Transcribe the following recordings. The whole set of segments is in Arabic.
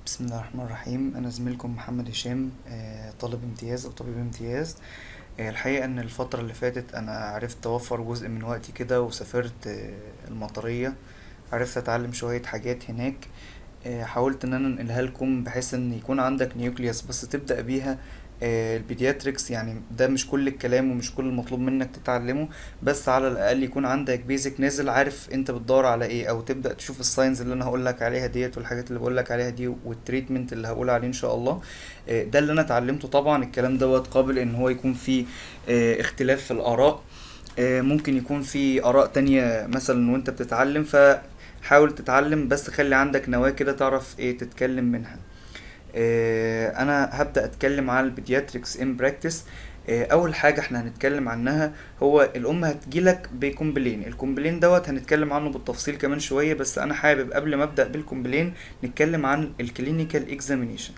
بسم الله الرحمن الرحيم. أنا زميلكم محمد هشام، طالب امتياز أو طبيب امتياز. الحقيقة إن الفترة اللي فاتت أنا عرفت أوفر جزء من وقتي كده وسافرت المطرية. عرفت أتعلم شوية حاجات هناك. حاولت ان انا انقلها لكم بحيث ان يكون عندك نيوكليوس بس تبدأ بيها. البيدياتريكس يعني ده مش كل الكلام ومش كل المطلوب منك تتعلمه، بس على الاقل يكون عندك بيزك نازل عارف انت بتدور على ايه، او تبدأ تشوف الساينز اللي انا هقولك عليها ديت والحاجات اللي بقولك عليها دي والتريتمنت اللي هقول عليه ان شاء الله. ده اللي انا اتعلمته. طبعا الكلام دوت قابل ان هو يكون فيه اختلاف في الاراء. ممكن يكون في آراء تانية مثلا وانت بتتعلم، فحاول تتعلم بس خلي عندك نواة كده تعرف ايه تتكلم منها. انا هبدأ اتكلم على البيدياتريكس ان براكتس. اول حاجة احنا هنتكلم عنها هو الام هتجيلك بكومبلين. الكومبلين دوت هنتكلم عنه بالتفصيل كمان شوية، بس انا حابب قبل ما ابدأ بالكومبلين نتكلم عن الكلينيكال اكزامينيشن.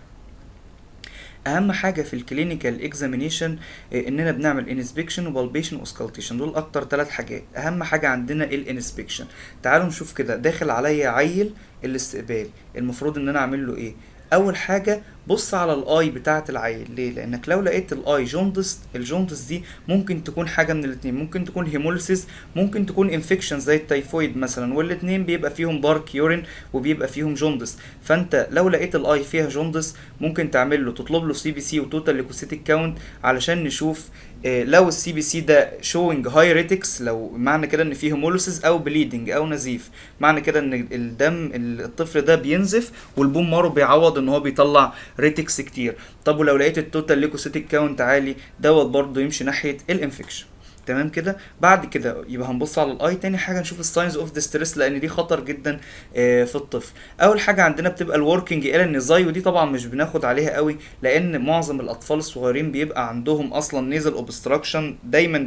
اهم حاجه في الكلينيكال اكزامينيشن اننا بنعمل انسبكشن وبالبيشن واسكالتيشن. دول اكتر 3 حاجات. اهم حاجه عندنا الانسبكشن. تعالوا نشوف كده، داخل عليا عيل الاستقبال، المفروض ان انا اعمل له ايه؟ اول حاجه بص على الاي بتاعه العيل. ليه؟ لانك لو لقيت الاي جوندس، الجوندس دي ممكن تكون حاجه من الاتنين، ممكن تكون هيموليسيس، ممكن تكون انفكشن زي التيفويد مثلا، والاتنين بيبقى فيهم دارك يورين وبيبقى فيهم جوندس. فانت لو لقيت الاي فيها جوندس ممكن تعمل له تطلب له سي بي سي وتوتال ليكوسيتيك كاونت علشان نشوف لو السي بي سي ده شوينج هاي ريتكس، لو معنى كده ان فيه هيموليسيس او بليدنج او نزيف، معنى كده ان الدم الطفل ده بينزف والبون مارو بيعوض ان هو بيطلع ريتكس كتير. طب ولو لقيت التوتال ليكوسيتيك كاونت عالي دوت برضه يمشي ناحيه الانفكشن. تمام كده. بعد كده يبقى هنبص على الاي. تاني حاجه نشوف الساينز اوف ديستريس لان دي خطر جدا في الطفل. اول حاجه عندنا بتبقى الوركينج الانزاي، ودي طبعا مش بناخد عليها قوي لان معظم الاطفال الصغيرين بيبقى عندهم اصلا نيزل اوبستراكشن. دايما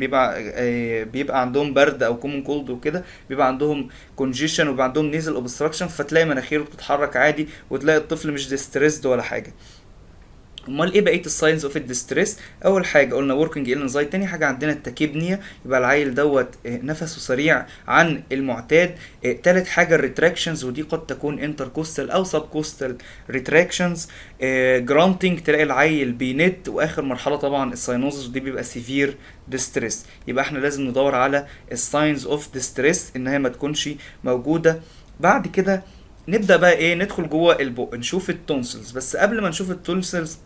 بيبقى عندهم برد او كومن كولد وكده، بيبقى عندهم كونجيشن وبيبقى عندهم نيزل اوبستراكشن، فتلاقي مناخيره بتتحرك عادي وتلاقي الطفل مش ديستريسد ولا حاجه. امال ايه بقيه الساينز اوف الديستريس؟ اول حاجه قلنا وركينج انزاي. تاني حاجه عندنا التكيبنيا، يبقى العيل دوت نفسه سريع عن المعتاد. تالت حاجه الريتراكشنز، ودي قد تكون انتركوستال او سب كوستال ريتراكشنز. جرانتنج، تلاقي العيل بينت. واخر مرحله طبعا الساينوزس، ودي بيبقى سيفير ديستريس. يبقى احنا لازم ندور على الساينز اوف ديستريس ان هي ما تكونش موجوده. بعد كده نبدأ بقى ايه، ندخل جوه البق نشوف التونسلز. بس قبل ما نشوف التونسلز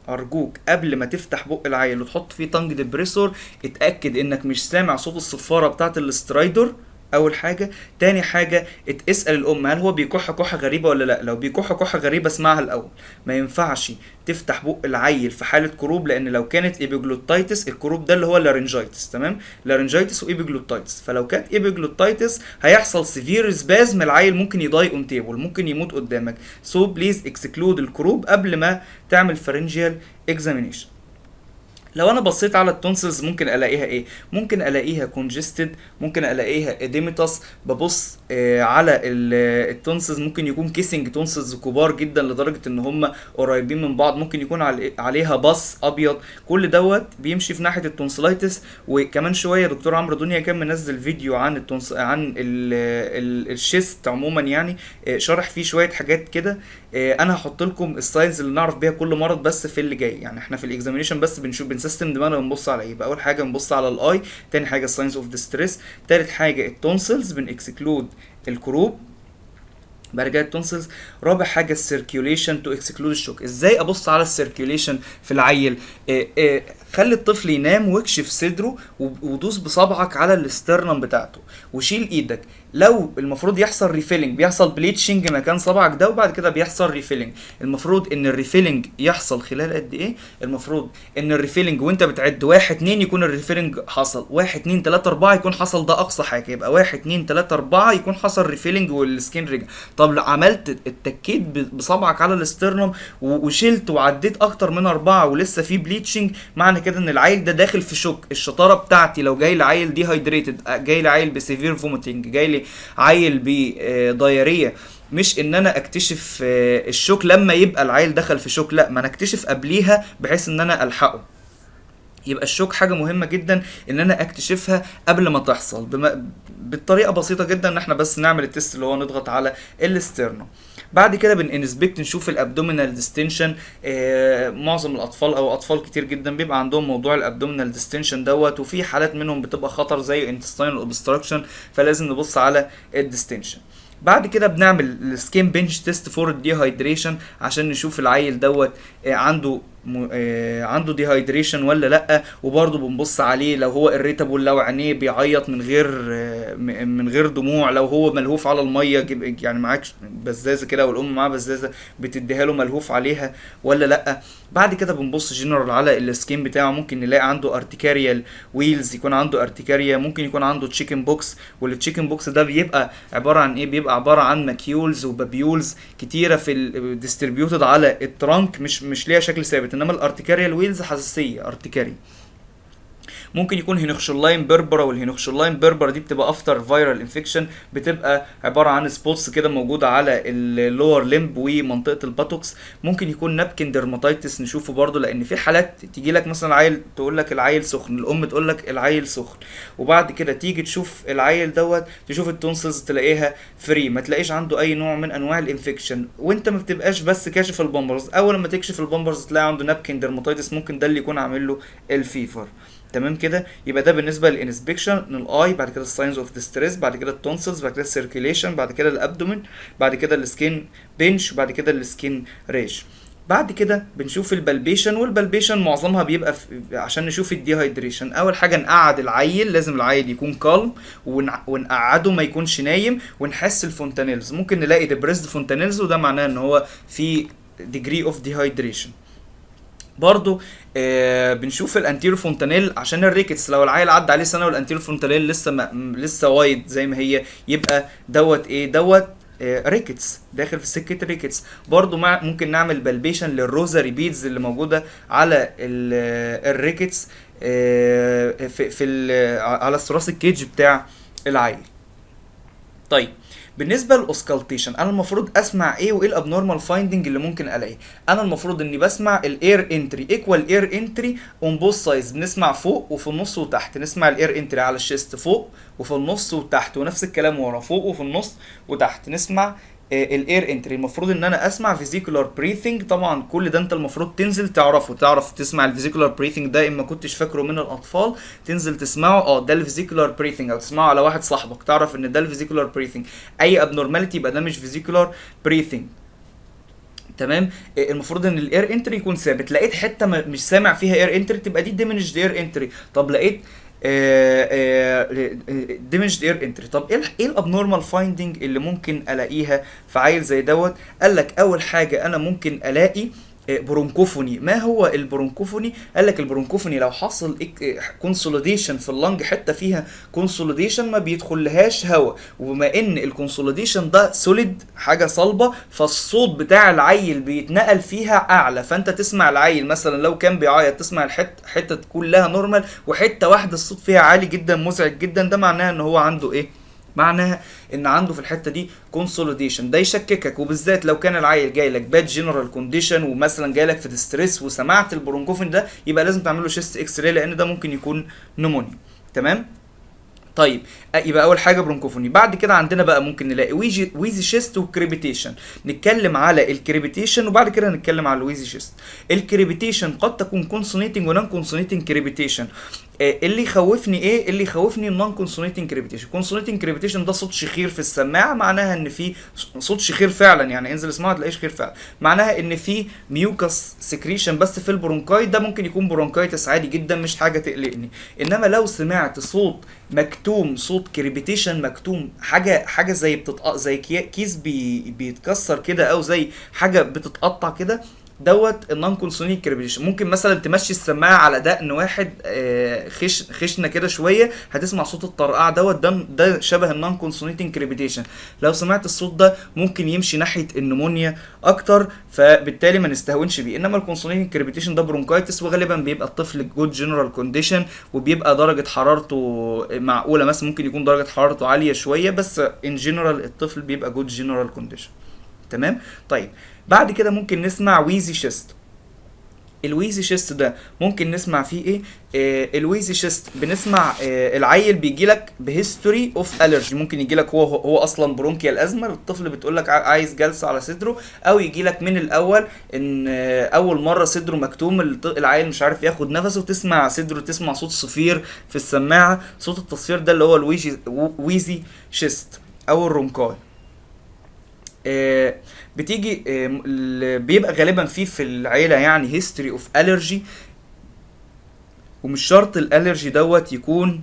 ارجوك قبل ما تفتح بق العيل وتحط فيه تانج ديبريسور اتأكد انك مش سامع صوت الصفارة بتاعت الاسترايدر. اول حاجة. تاني حاجة اسأل الام هل هو بيكح كحة غريبة ولا لا. لو بيكح كحة غريبة اسمعها الاول. ما ينفعش تفتح بق العيل في حالة كروب، لان لو كانت ايبيجلوتايتس، الكروب ده اللي هو لارنجايتس، تمام؟ لارنجايتس وايبيجلوتايتس. فلو كانت ايبيجلوتايتس هيحصل سيفير سبازم، العيل ممكن يضاي اون تيبل، ممكن يموت قدامك. سو بليز اكسكلود الكروب قبل ما تعمل فارنجيال اكزامينيشن. لو انا بصيت على التونسلز ممكن الاقيها ايه؟ ممكن الاقيها كونجستد، ممكن الاقيها اديميتاس. ببص على التونسلز ممكن يكون كيسنج تونسلز كبار جدا لدرجه ان هم قريبين من بعض، ممكن يكون عليها باص ابيض. كل دوت بيمشي في ناحيه التونسلايتس. وكمان شويه دكتور عمرو دنيا كان منزل فيديو عن عن الشيست عموما، يعني شرح فيه شويه حاجات كده. انا هحط لكم الساينز اللي نعرف بيها كل مرض بس في اللي جاي. يعني احنا في الاكزامينيشن بس بنسيستم دماغنا بنبص على ايه. يبقى اول حاجه بنبص على الاي، تاني حاجه الساينز اوف ديستريس، تالت حاجه التونسلز بنكسكلود الكروب، بعد كده التونسلز. رابع حاجه السيركيوليشن تو اكسكلود الشوك. ازاي ابص على السيركيوليشن في العيل؟ خلي الطفل ينام واكشف صدره ودوس بصبعك على الاسترنم بتاعته وشيل ايدك. لو المفروض يحصل ريفيلنج، بيحصل بليتشنج مكان صبعك ده وبعد كده بيحصل ريفيلنج. المفروض ان الريفيلنج يحصل خلال قد ايه؟ المفروض ان الريفيلنج وانت بتعد 1 2 يكون الريفيلنج حصل، 1 2 3 4 يكون حصل، ده اقصى حاجه. يبقى 1 2 3 4 يكون حصل ريفيلنج والسكين رجع. طب لو عملت اتكيت بصبعك على الاسترنم وشلت وعديت اكتر من 4 ولسه في بليتشنج، معنى كده ان العيل ده داخل في شوك. الشطاره بتاعتي لو جاي لعيل دي هايدريتد، جاي لعيل بسيفير فوميتنج، جاي لي عيل بدايريه، مش ان انا اكتشف الشوك لما يبقى العيل دخل في شوك، لا، ما انا اكتشف قبليها بحيث ان انا الحقه. يبقى الشوك حاجه مهمه جدا ان انا اكتشفها قبل ما تحصل بالطريقه بسيطه جدا ان احنا بس نعمل التست اللي هو نضغط على الاسترنو. بعد كده بننسبكت نشوف الابدومينال ديستنشن. معظم الاطفال او اطفال كتير جدا بيبقى عندهم موضوع الابدومينال ديستنشن دوت، وفي حالات منهم بتبقى خطر زي انتستينال اوبستراكشن، فلازم نبص على الديستنشن. بعد كده بنعمل السكين بنش تيست فور الديهايدريشن عشان نشوف العيل دوت عنده ديهايدريشن ولا لا، وبرضه بنبص عليه لو هو irritable، لو عينيه بيعيط من غير دموع، لو هو ملهوف على الميه، يعني معاك بزازه كده والام معاها بزازه بتديها له ملهوف عليها ولا لا. بعد كده بنبص جنرال على السكين بتاعه، ممكن نلاقي عنده ارتكاريال ويلز، يكون عنده ارتكاريا، ممكن يكون عنده تشيكن بوكس، والتشيكن بوكس ده بيبقى عباره عن ايه؟ بيبقى عباره عن ماكيولز وبابيولز كتيره في الديستريبيوتد على الترانك، مش ليها شكل ثابت، انما الارتكاريال ويلز حساسيه ارتكاري. ممكن يكون هينوخشولاين بيربرا، والهينوخشولاين بيربرا دي بتبقى افتر فايرال انفكشن، بتبقى عباره عن سبوتس كده موجوده على اللور ليمب ومنطقه الباتوكس. ممكن يكون نابكن ديرماتيتس نشوفه برضو، لان في حالات تيجي لك مثلا عيل تقول لك العيل سخن، الام تقول لك العيل سخن، وبعد كده تيجي تشوف العيل دوت، تشوف التونسلز تلاقيها فري، ما تلاقيش عنده اي نوع من انواع الانفكشن، وانت ما بتبقاش بس كاشف البامبرز. اول ما تكشف البامبرز تلاقي عنده نابكن ديرماتيتس، ممكن ده اللي يكون عامل له الفيفر. تمام كده. يبقى ده بالنسبه للانسبكشن، الاي، بعد كده الساينز اوف ديستريس، بعد كده التونسلز، بعد كده السيركيليشن، بعد كده الابدومين، بعد كده السكين بنش، بعد كده السكين ريش. بعد كده بنشوف البلبيشن، والبلبيشن معظمها بيبقى عشان نشوف الديهايدريشن. اول حاجه نقعد العيل، لازم العيل يكون كالم، ونقعده ما يكونش نايم، ونحس الفونتانيلز. ممكن نلاقي ديبريسد فونتانيلز، وده معناه ان هو في degree of dehydration. برضو بنشوف الانتيرو فونتانيل عشان الريكتس، لو العيل عدى عليه سنه والانتيرو فونتانيل لسه وايد زي ما هي، يبقى دوت ايه؟ دوت ريكتس، داخل في سكه ريكتس. برضو ممكن نعمل بلبيشن للروزاري بيدز اللي موجوده على الريكتس على الثراسيك كيج بتاع العيل. طيب بالنسبه للاوسكالتيشن، انا المفروض اسمع ايه وايه الابنورمال فايندنج اللي ممكن الاقيه؟ انا المفروض اني بسمع الاير انتري ايكوال اير انتري اون بوث سايدز، بنسمع فوق وفي النص وتحت، نسمع الاير انتري على الشيست فوق وفي النص وتحت، ونفس الكلام ورا، فوق وفي النص وتحت نسمع الاير انتري. المفروض ان انا اسمع فيزيكولار بريثنج، طبعا كل ده انت المفروض تنزل تعرف تسمع الفيزيكولار بريثنج ده، اما كنتش فاكره من الاطفال تنزل تسمعه، ده الفيزيكولار بريثنج، او تسمعه على واحد صاحبك تعرف ان ده الفيزيكولار بريثنج. اي ابنورماليتي يبقى ده مش فيزيكولار بريثنج. تمام. المفروض ان الاير انتري يكون ثابت. لقيت حته مش سامع فيها اير انتري تبقى دي ديمينشد اير انتري. طب لقيت ديمينشد اير انتري، طب ايه الابنورمال فايندنج اللي ممكن الاقيها في عيل زي دوت؟ قال لك اول حاجه انا ممكن الاقي برونكوفوني. ما هو البرونكوفوني؟ قال لك البرونكوفوني لو حصل كونسوليديشن في اللنج، حته فيها كونسوليديشن ما بيدخلهاش هواء، وبما ان الكونسوليديشن ده سوليد، حاجه صلبه، فالصوت بتاع العيل بيتنقل فيها اعلى، فانت تسمع العيل مثلا لو كان بيعيط تسمع الحته كلها نورمال، وحته واحده الصوت فيها عالي جدا مزعج جدا، ده معناها ان هو عنده ايه؟ معناها ان عنده في الحته دي كونسوليديشن. ده يشككك، وبالذات لو كان العيل جاي لك باد جنرال كونديشن، ومثلا جاي لك في ديستريس وسمعت البرونكوفين ده، يبقى لازم تعمل له شيست اكس راي، لان ده ممكن يكون نمونيا. تمام. طيب يبقى اول حاجه برونكوفوني. بعد كده عندنا بقى ممكن نلاقي ويزي شيست وكريبيتيشن. نتكلم على الكريبيتيشن وبعد كده نتكلم على الويزي شيست. الكريبيتيشن قد تكون كونسونيتنج ونون كونسونيتنج كريبيتيشن. اللي يخوفني ايه؟ اللي يخوفني النون كونسونيتنج كريبيتيشن. كونسونيتنج كريبيتيشن ده صوت شخير في السماعه، معناها ان في صوت شخير فعلا، يعني انزل اسمعه تلاقيه شخير فعلا، معناها ان في ميوكس سكريشن بس في البرونكايت، ده ممكن يكون برونكايتس عادي جدا، مش حاجه تقلقني. انما لو سمعت صوت مكتوم، صوت كريبيتيشن مكتوم، حاجه زي كيس بيتكسر كده، او زي حاجه بتتقطع كده، دوت النون كونسونيك كريبيتيشن. ممكن مثلا تمشي السماعه على دقن واحد خشنه كده شويه، هتسمع صوت الطرقعه دوت، ده شبه النون كونسونيتنج كريبيتيشن. لو سمعت الصوت ده ممكن يمشي ناحيه النمونيا اكتر، فبالتالي ما نستهونش بيه. انما الكونسونيتنج كريبيتيشن ده برونكايتس، وغالبا بيبقى الطفل جود جنرال كونديشن، وبيبقى درجه حرارته معقوله، مثلا ممكن يكون درجه حرارته عاليه شويه، بس ان جنرال الطفل بيبقى جود جنرال كونديشن. تمام. طيب بعد كده ممكن نسمع ويزي شيست. الويزي شيست ده ممكن نسمع فيه ايه؟ الويزي شيست بنسمع العيل بيجي لك بهيستوري اوف الرجي، ممكن يجي لك هو اصلا برونكيال ازمه، الطفل بتقول لك عايز جلسه على صدره، او يجي لك من الاول ان اول مره صدره مكتوم، العيل مش عارف ياخد نفسه، تسمع صدره، تسمع صوت صفير في السماعه، صوت التصفير ده اللي هو الويزي شيست او الرونكاي. بتيجي بيبقى غالبا في العيله يعني هيستوري اوف الرجي، ومش شرط الالرجي دوت يكون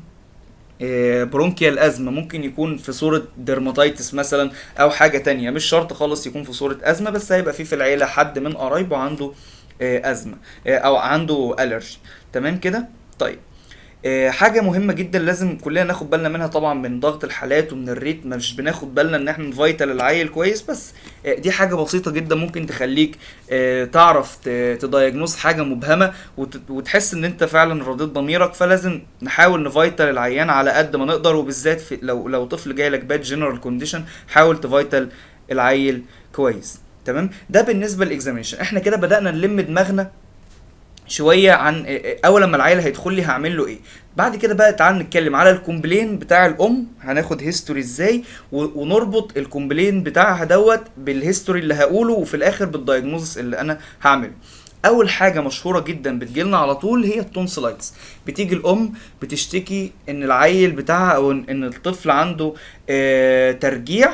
برونكيال ازمه، ممكن يكون في صوره ديرماتيتس مثلا او حاجه تانية، مش شرط خالص يكون في صوره ازمه، بس هيبقى في العيله حد من قرايبه عنده ازمه او عنده الرجي. تمام كده. طيب حاجة مهمة جدا لازم كلنا ناخد بالنا منها، طبعا من ضغط الحالات ومن الريت مش بناخد بالنا ان احنا نفيتال العيل كويس، بس دي حاجة بسيطة جدا ممكن تخليك تعرف تدايجنوز حاجة مبهمة وتحس ان انت فعلا رضيت ضميرك. فلازم نحاول نفيتال العيان على قد ما نقدر، وبالذات في لو طفل جاي لك باد جنرال كونديشن حاول تفيتال العيل كويس. تمام. ده بالنسبة للاكزامينشن. احنا كده بدأنا نلم دماغنا شويه عن اول لما العيل هيدخل لي هعمل له ايه. بعد كده بقى تعال نتكلم على الكومبلين بتاع الام، هناخد هيستوري ازاي ونربط الكومبلين بتاعها دوت بالهيستوري اللي هقوله، وفي الاخر بالدايجنوزس اللي انا هعمله. اول حاجه مشهوره جدا بتجيلنا على طول هي التونسلايتس. بتيجي الام بتشتكي ان العيل بتاعها او ان الطفل عنده ترجيع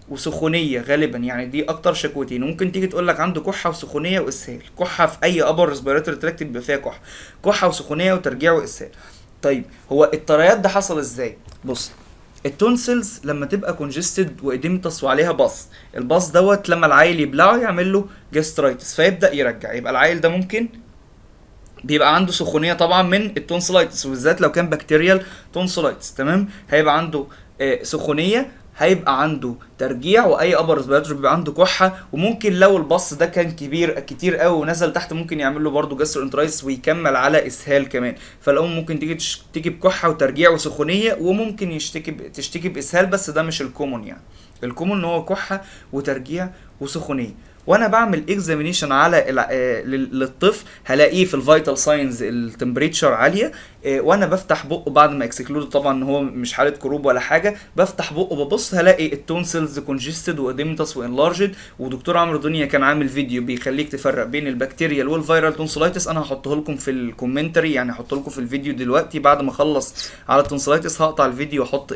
وسخونيه غالبا، يعني دي اكتر شكوتين. ممكن تيجي تقول لك عنده كحه وسخونيه واسهال، كحه في اي ابر ريسبيراتوري تراكت بيبقى فيها كحه وسخونيه وترجيع واسهال. طيب هو الطريات ده حصل ازاي؟ بص، التونسلز لما تبقى كونجستد واديمتس وعليها باص، الباص دوت لما العيل يبلعه يعمل له جاسترايتس فيبدا يرجع، يبقى العيل ده ممكن بيبقى عنده سخونيه طبعا من التونسلايتس، وبالذات لو كان بكتيريال تونسلايتس. تمام. هيبقى عنده سخونيه، هيبقى عنده ترجيع، واي ابر ريسبيراتوري بيبقى عنده كحه، وممكن لو البص ده كان كتير قوي ونزل تحت ممكن يعمل له برده جاسترونترايتس ويكمل على اسهال كمان. فالام ممكن تيجي بكحه وترجيع وسخونيه، وممكن تشتكي باسهال، بس ده مش الكومون. يعني الكومون ان هو كحه وترجيع وسخونيه. وانا بعمل اكزامينيشن على للطفل هلاقيه في الفيتال ساينز التمبريتشر عاليه، وانا بفتح بقه بعد ما اكسكلود طبعا ان هو مش حاله كروب ولا حاجه، بفتح بقه ببص هلاقي التونسلز كونجستد واديمتس وانلارجد. ودكتور عمرو دنيا كان عامل فيديو بيخليك تفرق بين البكتيريال والفيرال تونسلايتس، انا هحطه لكم في الكومنتري، يعني هحط لكم في الفيديو دلوقتي بعد ما اخلص على التونسلايتس هقطع الفيديو واحط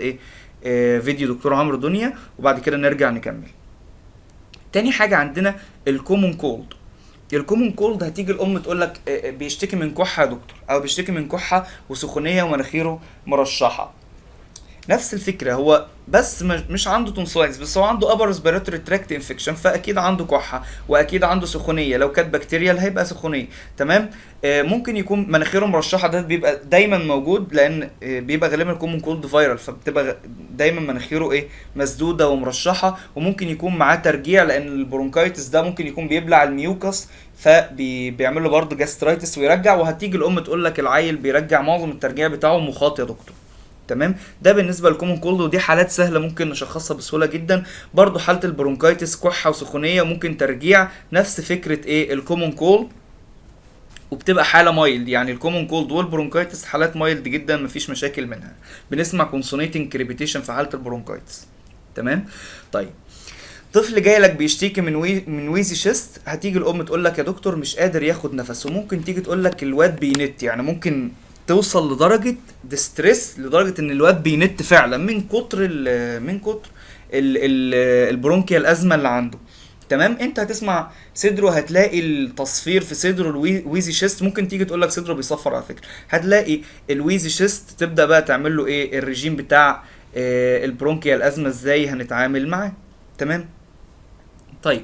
فيديو دكتور عمرو دنيا، وبعد كده نرجع نكمل. تاني حاجة عندنا الكومون كولد. الكومون كولد هتيجي الام تقول لك بيشتكي من كحة يا دكتور، او بيشتكي من كحة وسخونية ومناخيره مرشحة. نفس الفكرة، هو بس مش عنده تونسلايتس، بس هو عنده upper respiratory tract infection، فاكيد عنده كحة واكيد عنده سخونية، لو كانت بكتيريال هيبقى سخونية. تمام. ممكن يكون مناخيره مرشحة، ده بيبقى دايما موجود لان بيبقى غالبا الكومون كولد فيرال، فبتبقى دايما مناخيره مسدودة ومرشحة. وممكن يكون معاه ترجيع لان البرونكايتس ده ممكن يكون بيبلع الميوكس فبيعمل له برضه جاسترايتس ويرجع. وهتيجي الام تقول لك العيل بيرجع معظم الترجيع بتاعه مخاط يا دكتور. تمام. ده بالنسبه للكومون كولد، ودي حالات سهله ممكن نشخصها بسهوله جدا. برضو حاله البرونكايتس كحه وسخونيه ممكن ترجيع، نفس فكره الكومون كولد، وبتبقى حاله مايلد. يعني الكومون كولد والبرونكايتس حالات مايلد جدا مفيش مشاكل منها، بنسمع كونسونيتنج كريبيتيشن في حاله البرونكايتس. تمام. طيب طفل جاي لك بيشتكي من ويزي شيست، هتيجي الام تقول لك يا دكتور مش قادر ياخد نفسه، وممكن تيجي تقول لك الواد بينت، يعني ممكن توصل لدرجه ديستريس، لدرجه ان الواد بينت فعلا من كتر البرونكيال ازمه اللي عنده. تمام. انت هتسمع صدره، هتلاقي التصفير في صدره الويزي شيست، ممكن تيجي تقول لك صدره بيصفر على فكره، هتلاقي الويزي شيست، تبدا بقى تعمل له الرجيم بتاع البرونكيال ازمه ازاي هنتعامل معاه. تمام. طيب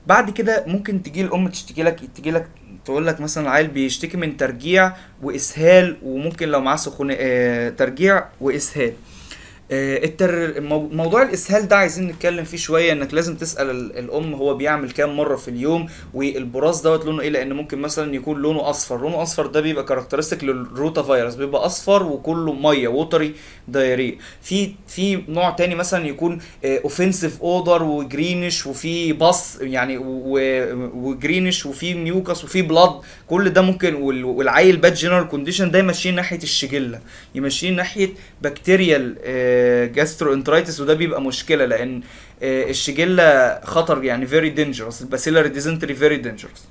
بعد كده ممكن تجي الام تجي لك تقول لك مثلا العيل بيشتكي من ترجيع واسهال، وممكن لو معاه سخونيه ترجيع واسهال. موضوع الاسهال ده عايزين نتكلم فيه شويه، انك لازم تسال الام هو بيعمل كام مره في اليوم، والبراز دوت لونه ايه، لان ممكن مثلا يكون لونه اصفر. لونه اصفر ده بيبقى كاركترستيك للروتا فيروس، بيبقى اصفر وكله ميه ووتري دايريه. في نوع تاني مثلا يكون اوفنسيف اودر وجرينش وفي باص يعني وجرينش وفي ميوكس وفي بلاد. كل ده ممكن، والعيل باد جنرال كونديشن ده يمشيه ناحيه الشجله، يمشيه ناحيه بكتيريال جاسترو انترايتس، وده بيبقى مشكله لان الشجله خطر يعني فيري دينجرس، الباسيلاري ديزنتري فيري دينجرس.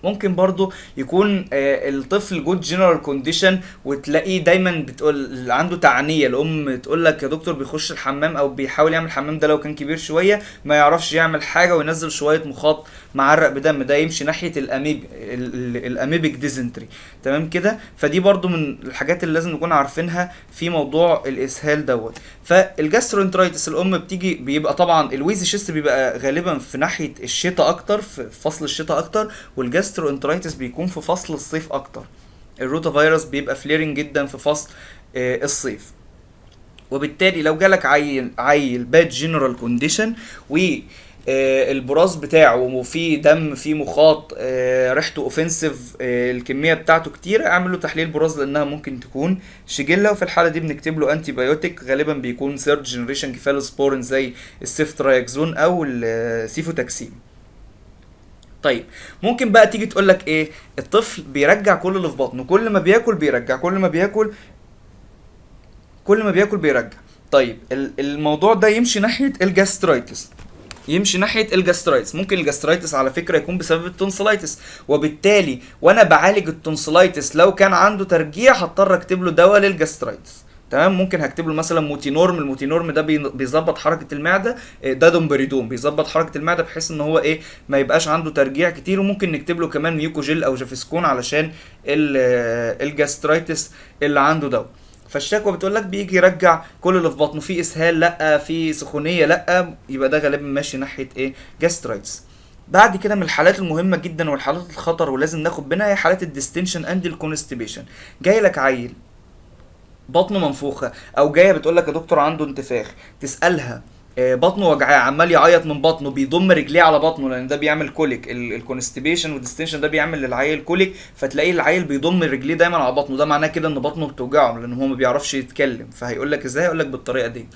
ممكن برضو يكون الطفل جود جنرال كونديشن، وتلاقيه دايما بتقول عنده تعنيه، الام تقول لك يا دكتور بيخش الحمام او بيحاول يعمل حمام، ده لو كان كبير شويه ما يعرفش يعمل حاجه وينزل شويه مخاط معرق بدم، ده يمشي ناحيه الاميبك ديزنتري. تمام كده. فدي برضو من الحاجات اللي لازم نكون عارفينها في موضوع الاسهال دوت. فالجاسترونترايتس الام بتيجي، بيبقى طبعا الويزي شيست بيبقى غالبا في ناحيه الشتاء اكتر، في فصل الشتاء اكتر، والجاسترونترايتس بيكون في فصل الصيف اكتر. الروتا فيروس بيبقى فليرنج جدا في فصل الصيف. وبالتالي لو جالك عيل باد جنرال كونديشن و البراز بتاعه وفيه دم، فيه مخاط، ريحته اوفنسيف، الكميه بتاعته كتير، اعمل له تحليل براز لانها ممكن تكون شيجيلا. وفي الحاله دي بنكتب له انتي بايوتيك، غالبا بيكون ثيرد جنريشن كيفالوسبورين زي السيفترايكزون او السيفوتاكسين. طيب ممكن بقى تيجي تقول لك ايه، الطفل بيرجع كل اللي في بطنه، كل ما بياكل بيرجع، كل ما بياكل بيرجع. طيب الموضوع ده يمشي ناحيه الجاسترايتس، ممكن الجاسترايتس على فكره يكون بسبب التونسلايتس، وبالتالي وانا بعالج التونسلايتس لو كان عنده ترجيع هضطر اكتب له دواء للجاسترايتس. تمام. ممكن هكتب له مثلا موتينورم. الموتينورم ده بيظبط حركه المعده، ده دومبريدون بيظبط حركه المعده بحيث ان هو ايه ما يبقاش عنده ترجيع كتير. وممكن نكتب له كمان ميوكوجيل او جافيسكون علشان الجاسترايتس اللي عنده ده. فالشكوى بتقول لك بيجي يرجع كل اللي في بطنه، في اسهال لا، في سخونيه لا، يبقى ده غالبا ماشي ناحيه ايه، جاسترايتس. بعد كده من الحالات المهمه جدا والحالات الخطر ولازم ناخد بالنا هي حالات الديستنشن اند الكونستيبيشن. جاي لك عيل بطنه منفوخه، او جايه بتقول لك يا دكتور عنده انتفاخ، تسالها بطنه وجعاه، عمال يعيط من بطنه، بيضم رجليه على بطنه لان ده بيعمل كوليك. الكونستيبيشن والديستنشن ده بيعمل للعيل كوليك، فتلاقيه العيل بيضم رجليه دايما على بطنه، ده معناه كده ان بطنه بتوجعه لان هو ما بيعرفش يتكلم. فهيقول لك ازاي، هيقول لك بالطريقه دي.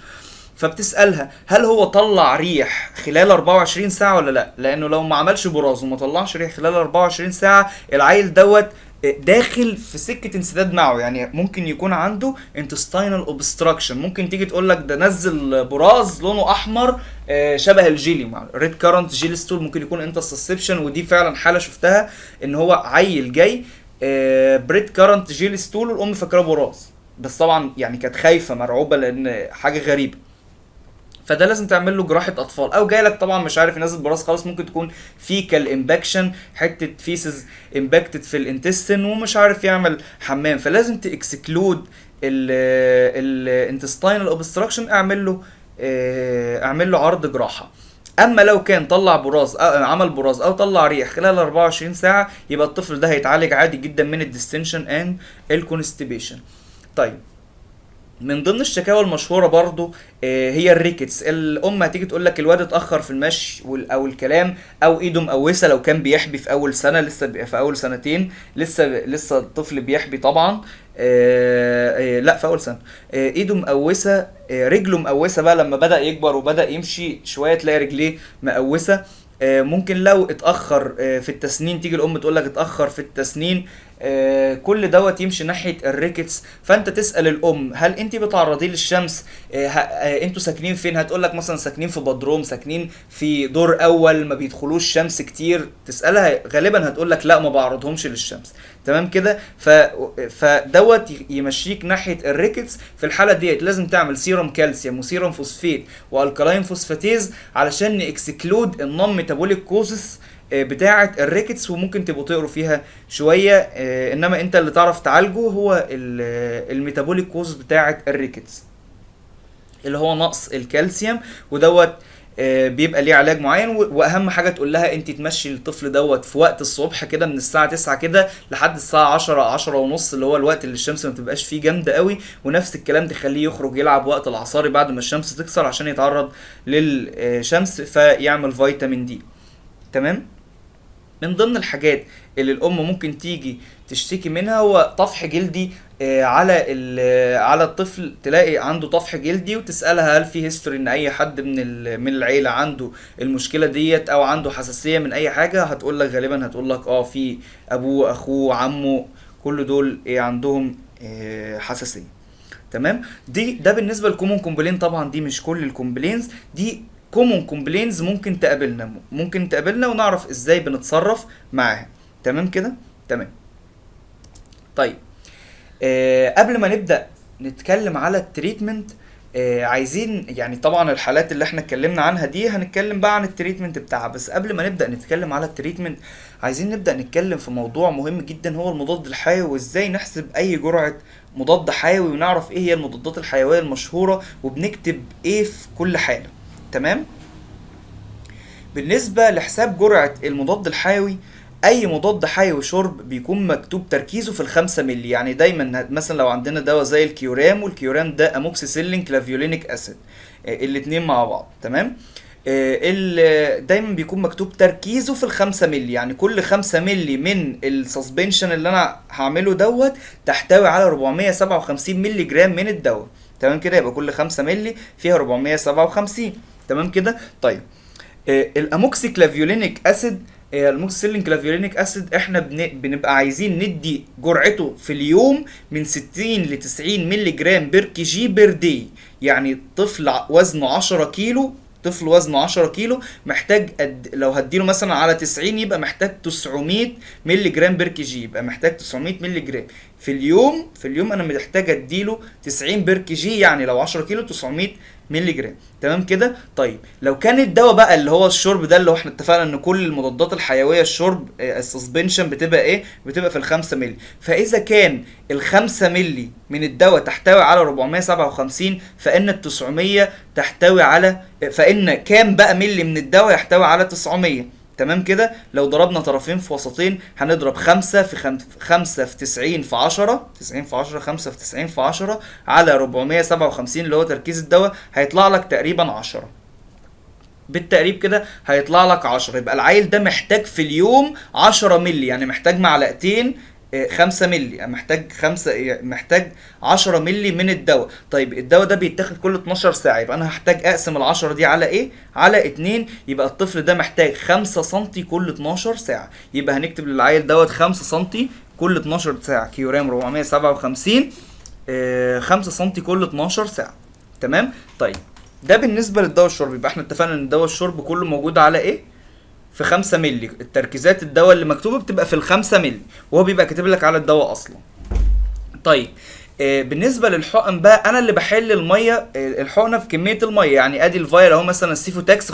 فبتسالها هل هو طلع ريح خلال 24 ساعه ولا لا، لانه لو ما عملش براز وما طلعش ريح خلال 24 ساعه العيل دوت داخل في سكه انسداد معه، يعني ممكن يكون عنده intestinal obstruction. ممكن تيجي تقول لك ده نزل براز لونه احمر شبه الجيلي، ريد كارنت جيلي ستول، ممكن يكون انترسبشن. ودي فعلا حاله شفتها، ان هو عيل جاي بريد كارنت جيلي ستول والام فاكراه براز، بس طبعا يعني كانت خايفه مرعوبه لان حاجه غريبه. فده لازم تعمل له جراحه اطفال. او جاي لك طبعا مش عارف ينزل براز خالص، ممكن تكون فيكال امباكشن، حته فيسز امباكتد في الانتستين ومش عارف يعمل حمام، فلازم تاكسكلود الانتستينال اوبستراكشن، اعمل له عرض جراحه. اما لو كان طلع براز أو عمل براز او طلع ريح خلال 24 ساعه يبقى الطفل ده هيتعالج عادي جدا من الديستنشن اند الكونستيبيشن. طيب من ضمن الشكاوى المشهوره برضو هي الريكتس. الام هتيجي تقول لك الواد اتاخر في المشي او الكلام، او ايده مقوسه لو كان بيحبي في اول سنه، لسه في اول سنتين، لسه الطفل بيحبي طبعا، لا في اول سنه، ايده مقوسه، رجله مقوسه بقى لما بدا يكبر وبدا يمشي شويه تلاقي رجليه مقوسه. ممكن لو اتاخر في التسنين، تيجي الام تقول لك اتاخر في التسنين، كل دوت يمشي ناحيه الريكتس. فانت تسال الام هل انت بتعرضيه للشمس، انتوا ساكنين فين، هتقول لك مثلا ساكنين في بدروم، ساكنين في دور اول ما بيدخلوش شمس كتير، تسالها غالبا هتقول لك لا ما بعرضهمش للشمس. تمام كده. فدوت يمشيك ناحيه الريكتس. في الحاله ديت لازم تعمل سيروم كالسيوم وسيروم فوسفات والكلاين فوسفاتيز علشان نكسكلود النون ميتابوليك كوزس بتاعه الريكتس، وممكن تبقوا تقروا فيها شويه، انما انت اللي تعرف تعالجه هو الميتابوليك كوز بتاعه الريكتس اللي هو نقص الكالسيوم. ودوت بيبقى ليه علاج معين. واهم حاجه تقول لها انت تمشي الطفل دوت في وقت الصبح كده من الساعه 9 كده لحد الساعه 10 ونص، اللي هو الوقت اللي الشمس ما بتبقاش فيه جامده قوي. ونفس الكلام تخليه يخرج يلعب وقت العصاري بعد ما الشمس تكسر عشان يتعرض للشمس فيعمل فيتامين دي. تمام. من ضمن الحاجات اللي الام ممكن تيجي تشتكي منها هو طفح جلدي على الطفل. تلاقي عنده طفح جلدي وتسالها هل في هيستوري ان اي حد من العيله عنده المشكله ديت او عنده حساسيه من اي حاجه. هتقول لك غالبا هتقول لك في ابوه اخوه عمه كل دول عندهم حساسيه. تمام. ده بالنسبه للكومون كومبلين. طبعا دي مش كل الكومبلينز، دي كومون كومبلينز ممكن تقابلنا ونعرف ازاي بنتصرف معاها. تمام كده. تمام. طيب قبل ما نبدأ نتكلم على التريتمنت عايزين يعني طبعا الحالات اللي احنا اتكلمنا عنها دي هنتكلم بقى عن التريتمنت بتاعها. بس قبل ما نبدأ نتكلم على التريتمنت عايزين نبدأ نتكلم في موضوع مهم جدا هو المضاد الحيوي، وازاي نحسب اي جرعة مضاد حيوي ونعرف ايه هي المضادات الحيوية المشهورة وبنكتب ايه في كل حالة. تمام. بالنسبة لحساب جرعة المضاد الحيوي، اي مضاد حيوي شرب بيكون مكتوب تركيزه في ال5 مللي. يعني دايما مثلا لو عندنا دواء زي الكيورام، والكيورام ده اموكسيسيلين كلافيولينيك اسيد، الاتنين مع بعض. تمام. دايما بيكون مكتوب تركيزه في ال5 مللي، يعني كل 5 مللي من السسبنشن اللي انا هعمله دوت تحتوي على 457 مللي جرام من الدواء. تمام كده. يبقى كل 5 مللي فيها 457. تمام كده. طيب الاموكسي كلافيولينيك اسيد، الموكسيسيلين كلافيولينيك اسيد احنا بنبقى عايزين ندي جرعته في اليوم من 60 ل 90 مللي جرام بير كي جي بير دي. يعني طفل وزنه 10 كيلو، طفل وزنه 10 كيلو محتاج لو هديله مثلا على 90 يبقى محتاج 900 مللي جرام بير كي جي، يبقى محتاج 900 مللي جرام في اليوم. انا محتاج اديله 90 بير كي جي، يعني لو 10 كيلو 900 مللي جرام. تمام كده. طيب لو كان الدواء بقى اللي هو الشرب ده اللي هو احنا اتفقنا ان كل المضادات الحيويه الشرب السسبنشن بتبقى بتبقى في ال5 مللي. فاذا كان ال5 مللي من الدواء تحتوي على 457 فان ال900 تحتوي على فان كام بقى مللي من الدواء يحتوي على 900. تمام كده. لو ضربنا طرفين في وسطين هنضرب 5 في 90 في 10، 90 في 10، 5 في 90 في 10 على 457 اللي هو تركيز الدواء، هيطلع لك تقريبا 10. بالتقريب كده هيطلع لك 10. يبقى العيل ده محتاج في اليوم 10 مللي، يعني محتاج معلقتين 5 مللي، محتاج 10 مللي من الدواء. طيب الدواء ده بيتاخد كل 12 ساعة، يبقى انا هحتاج اقسم ال10 دي على على 2. يبقى الطفل ده محتاج 5 سنتي كل 12 ساعة. يبقى هنكتب للعيل دوت 5 سنتي كل 12 ساعة. كيورام 457 5 سنتي كل 12 ساعة. تمام. طيب ده بالنسبة للدواء الشرب. يبقى احنا اتفقنا ان الدواء الشرب كله موجود على في 5 مللي. التركيزات الدواء اللي مكتوبه بتبقى في ال5 مللي وهو بيبقى كاتب لك على الدواء اصلا. طيب بالنسبه للحقن بقى انا اللي بحل الميه الحقنه في كميه الميه. يعني ادي الفايل اهو مثلا السيفوتاكس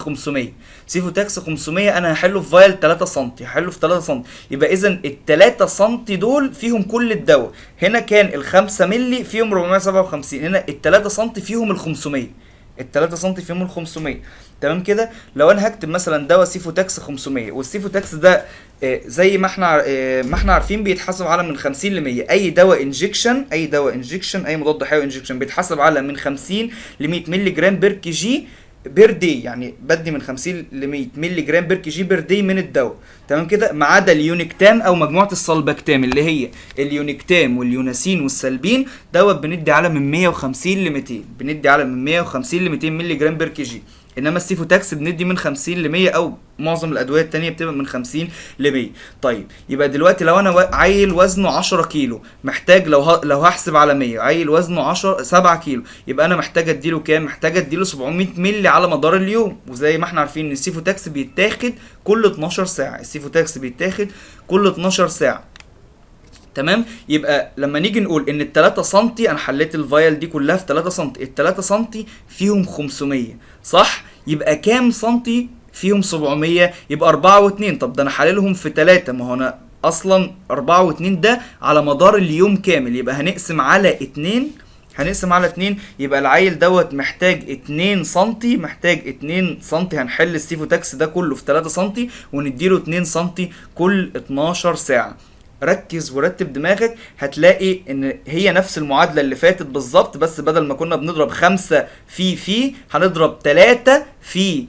500 انا هحله في فايل 3 سم، هحله في 3 سم. يبقى اذا ال3 سم دول فيهم كل الدواء. هنا كان ال5 مللي فيهم 457، هنا ال3 سم فيهم ال500. ال3 سم فيهم ال500. تمام كده. لو انا هكتب مثلا دواء سيفوتاكس 500، والسيفوتاكس ده زي ما احنا عارفين بيتحسب على من 50 ل 100. اي دواء انجكشن، اي مضاد حيوي انجكشن بيتحسب على من 50 ل 100 مللي جرام بير كي جي بير دي. يعني بدي من 50 ل 100 مللي جرام بير كي جي بير دي من الدواء. تمام كده. ما عدا اليونيكتام او مجموعه السلبكتام اللي هي اليونيكتام واليوناسين والسلبين دوت بندي على من 150 ل 200، بندي على من 150 ل 200 مللي جرام بير كي جي. انما السيفوتاكس بندي من 50 ل 100، او معظم الادويه التانية بتبقى من 50 ل 100. طيب يبقى دلوقتي لو انا عيل وزنه 10 كيلو محتاج لو هحسب على 100 عيل وزنه 7 كيلو يبقى انا محتاج اديله كام؟ محتاج اديله 700 مللي على مدار اليوم. وزي ما احنا عارفين ان السيفوتاكس بيتاخد كل 12 ساعه، السيفوتاكس بيتاخد كل 12 ساعه. تمام. يبقى لما نيجي نقول ان ال3 سم، انا حليت الفايل دي كلها في 3 سم، ال3 سم فيهم 500 صح؟ يبقى كام سنتي فيهم 700؟ يبقى 4 و2. طب ده انا حللهم في 3، ما هو انا اصلا 4 و2 ده على مدار اليوم كامل. يبقى هنقسم على 2 هنقسم على 2 يبقى العيل دوت محتاج 2 سنتي، محتاج 2 سنتي. هنحل السيفوتاكس ده كله في 3 سنتي ونديله 2 سنتي كل 12 ساعة. ركز ورتب دماغك، هتلاقي ان هي نفس المعادلة اللي فاتت بالظبط، بس بدل ما كنا بنضرب 5 في هنضرب 3 في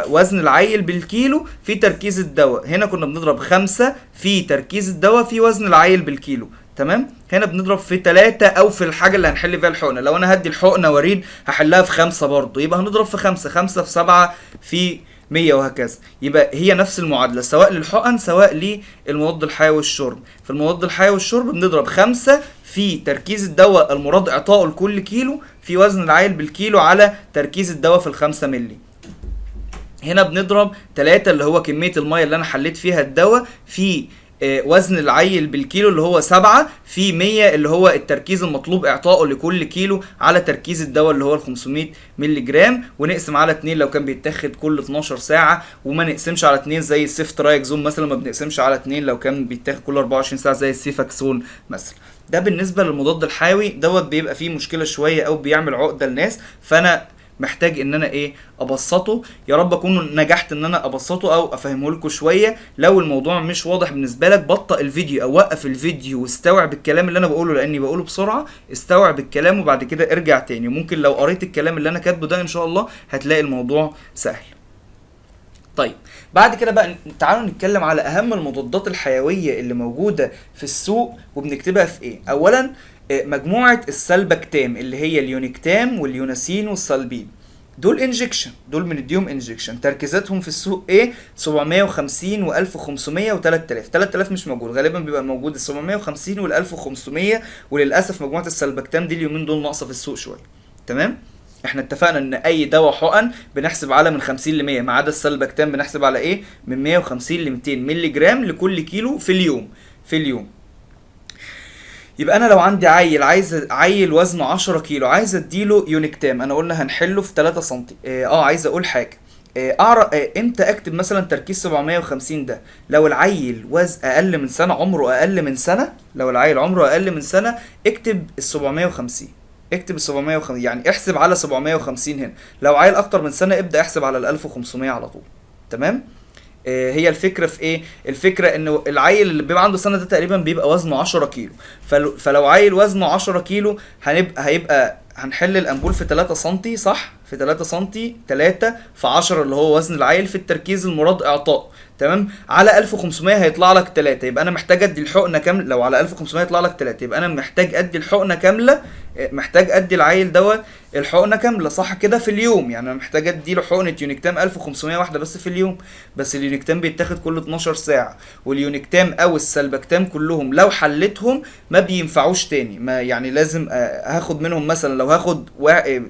وزن العيل بالكيلو في تركيز الدواء. هنا كنا بنضرب 5 في تركيز الدواء في وزن العيل بالكيلو. تمام. هنا بنضرب في 3 او في الحاجه اللي هنحل فيها الحقنه. لو انا هدي الحقنه وريد هحلها في 5 برضه، يبقى هنضرب في 5 في 7 في 100 وهكذا. يبقى هي نفس المعادله سواء للحقن سواء للمضاد الحيوي والشرب. في المضاد الحيوي والشرب بنضرب 5 في تركيز الدواء المراد اعطائه لكل كيلو في وزن العيل بالكيلو على تركيز الدواء في ال5 مللي. هنا بنضرب 3 اللي هو كميه الميه اللي انا حليت فيها الدواء في وزن العيل بالكيلو اللي هو 7 في 100 اللي هو التركيز المطلوب اعطائه لكل كيلو على تركيز الدواء اللي هو ال 500 مللي جرام، ونقسم على 2 لو كان بيتاخد كل 12 ساعه، وما نقسمش على 2 زي السيفترايكزون مثلا، ما بنقسمش على 2 لو كان بيتاخد كل 24 ساعه زي السيفاكسون مثلا. ده بالنسبه للمضاد الحيوي دوت بيبقى فيه مشكله شويه او بيعمل عقده للناس، فانا محتاج ان انا ابسطه. يا رب اكون نجحت ان انا ابسطه او افهمه لكم شويه. لو الموضوع مش واضح بالنسبه لك بطئ الفيديو او وقف الفيديو واستوعب الكلام اللي انا بقوله، لاني بقوله بسرعه. استوعب الكلام وبعد كده ارجع تاني. ممكن لو قريت الكلام اللي انا كاتبه ده ان شاء الله هتلاقي الموضوع سهل. طيب بعد كده بقى تعالوا نتكلم على اهم المضادات الحيويه اللي موجوده في السوق وبنكتبها في ايه. اولا مجموعه السلبكتام اللي هي اليونيكتام واليوناسين والسلبين، دول انجكشن، دول بنديهم انجكشن. تركيزاتهم في السوق 750 و1500 و3000. 3000 مش موجود، غالبا بيبقى موجود ال 750 وال 1500. وللاسف مجموعه السلبكتام دي اليومين دول ناقصه في السوق شويه. تمام. احنا اتفقنا ان اي دواء حقن بنحسب على من 50 ل 100، ما عدا السلبكتام بنحسب على من 150 ل 200 مللي جرام لكل كيلو في اليوم. يبقى انا لو عندي عيل وزنه 10 كيلو عايز اديله يونيكتام، انا قلنا هنحله في 3 سم. عايز اقول حاجه، اعرف امتى اكتب مثلا تركيز 750 ده. لو العيل وزن اقل من سنه، عمره اقل من سنه، لو العيل عمره اقل من سنه اكتب ال 750. اكتب ال 750 يعني احسب على 750 هنا. لو عيل اكتر من سنه ابدا احسب على ال 1500 على طول. تمام. هي الفكره في ايه؟ الفكره انه العيل اللي بيبقى عنده سنه ده تقريبا بيبقى وزنه 10 كيلو. فلو عيل وزنه 10 كيلو هيبقى هنحل الامبول في 3 سم صح؟ في 3 سم 3 في 10 اللي هو وزن العيل في التركيز المراد اعطائه. تمام. على 1500 هيطلع لك 3، يبقى انا محتاج ادي الحقنه كامله. لو على 1500 يطلع لك 3 يبقى انا محتاج ادي الحقنه كامله، محتاج ادي العيل دوت الحقنه كامله صح كده في اليوم. يعني انا محتاج ادي له حقنه يونيكتام 1500 واحده بس في اليوم. بس اليونيكتام بيتاخد كل 12 ساعه، واليونيكتام او السلبكتام كلهم لو حلتهم ما بينفعوش تاني. ما يعني لازم هاخد منهم مثلا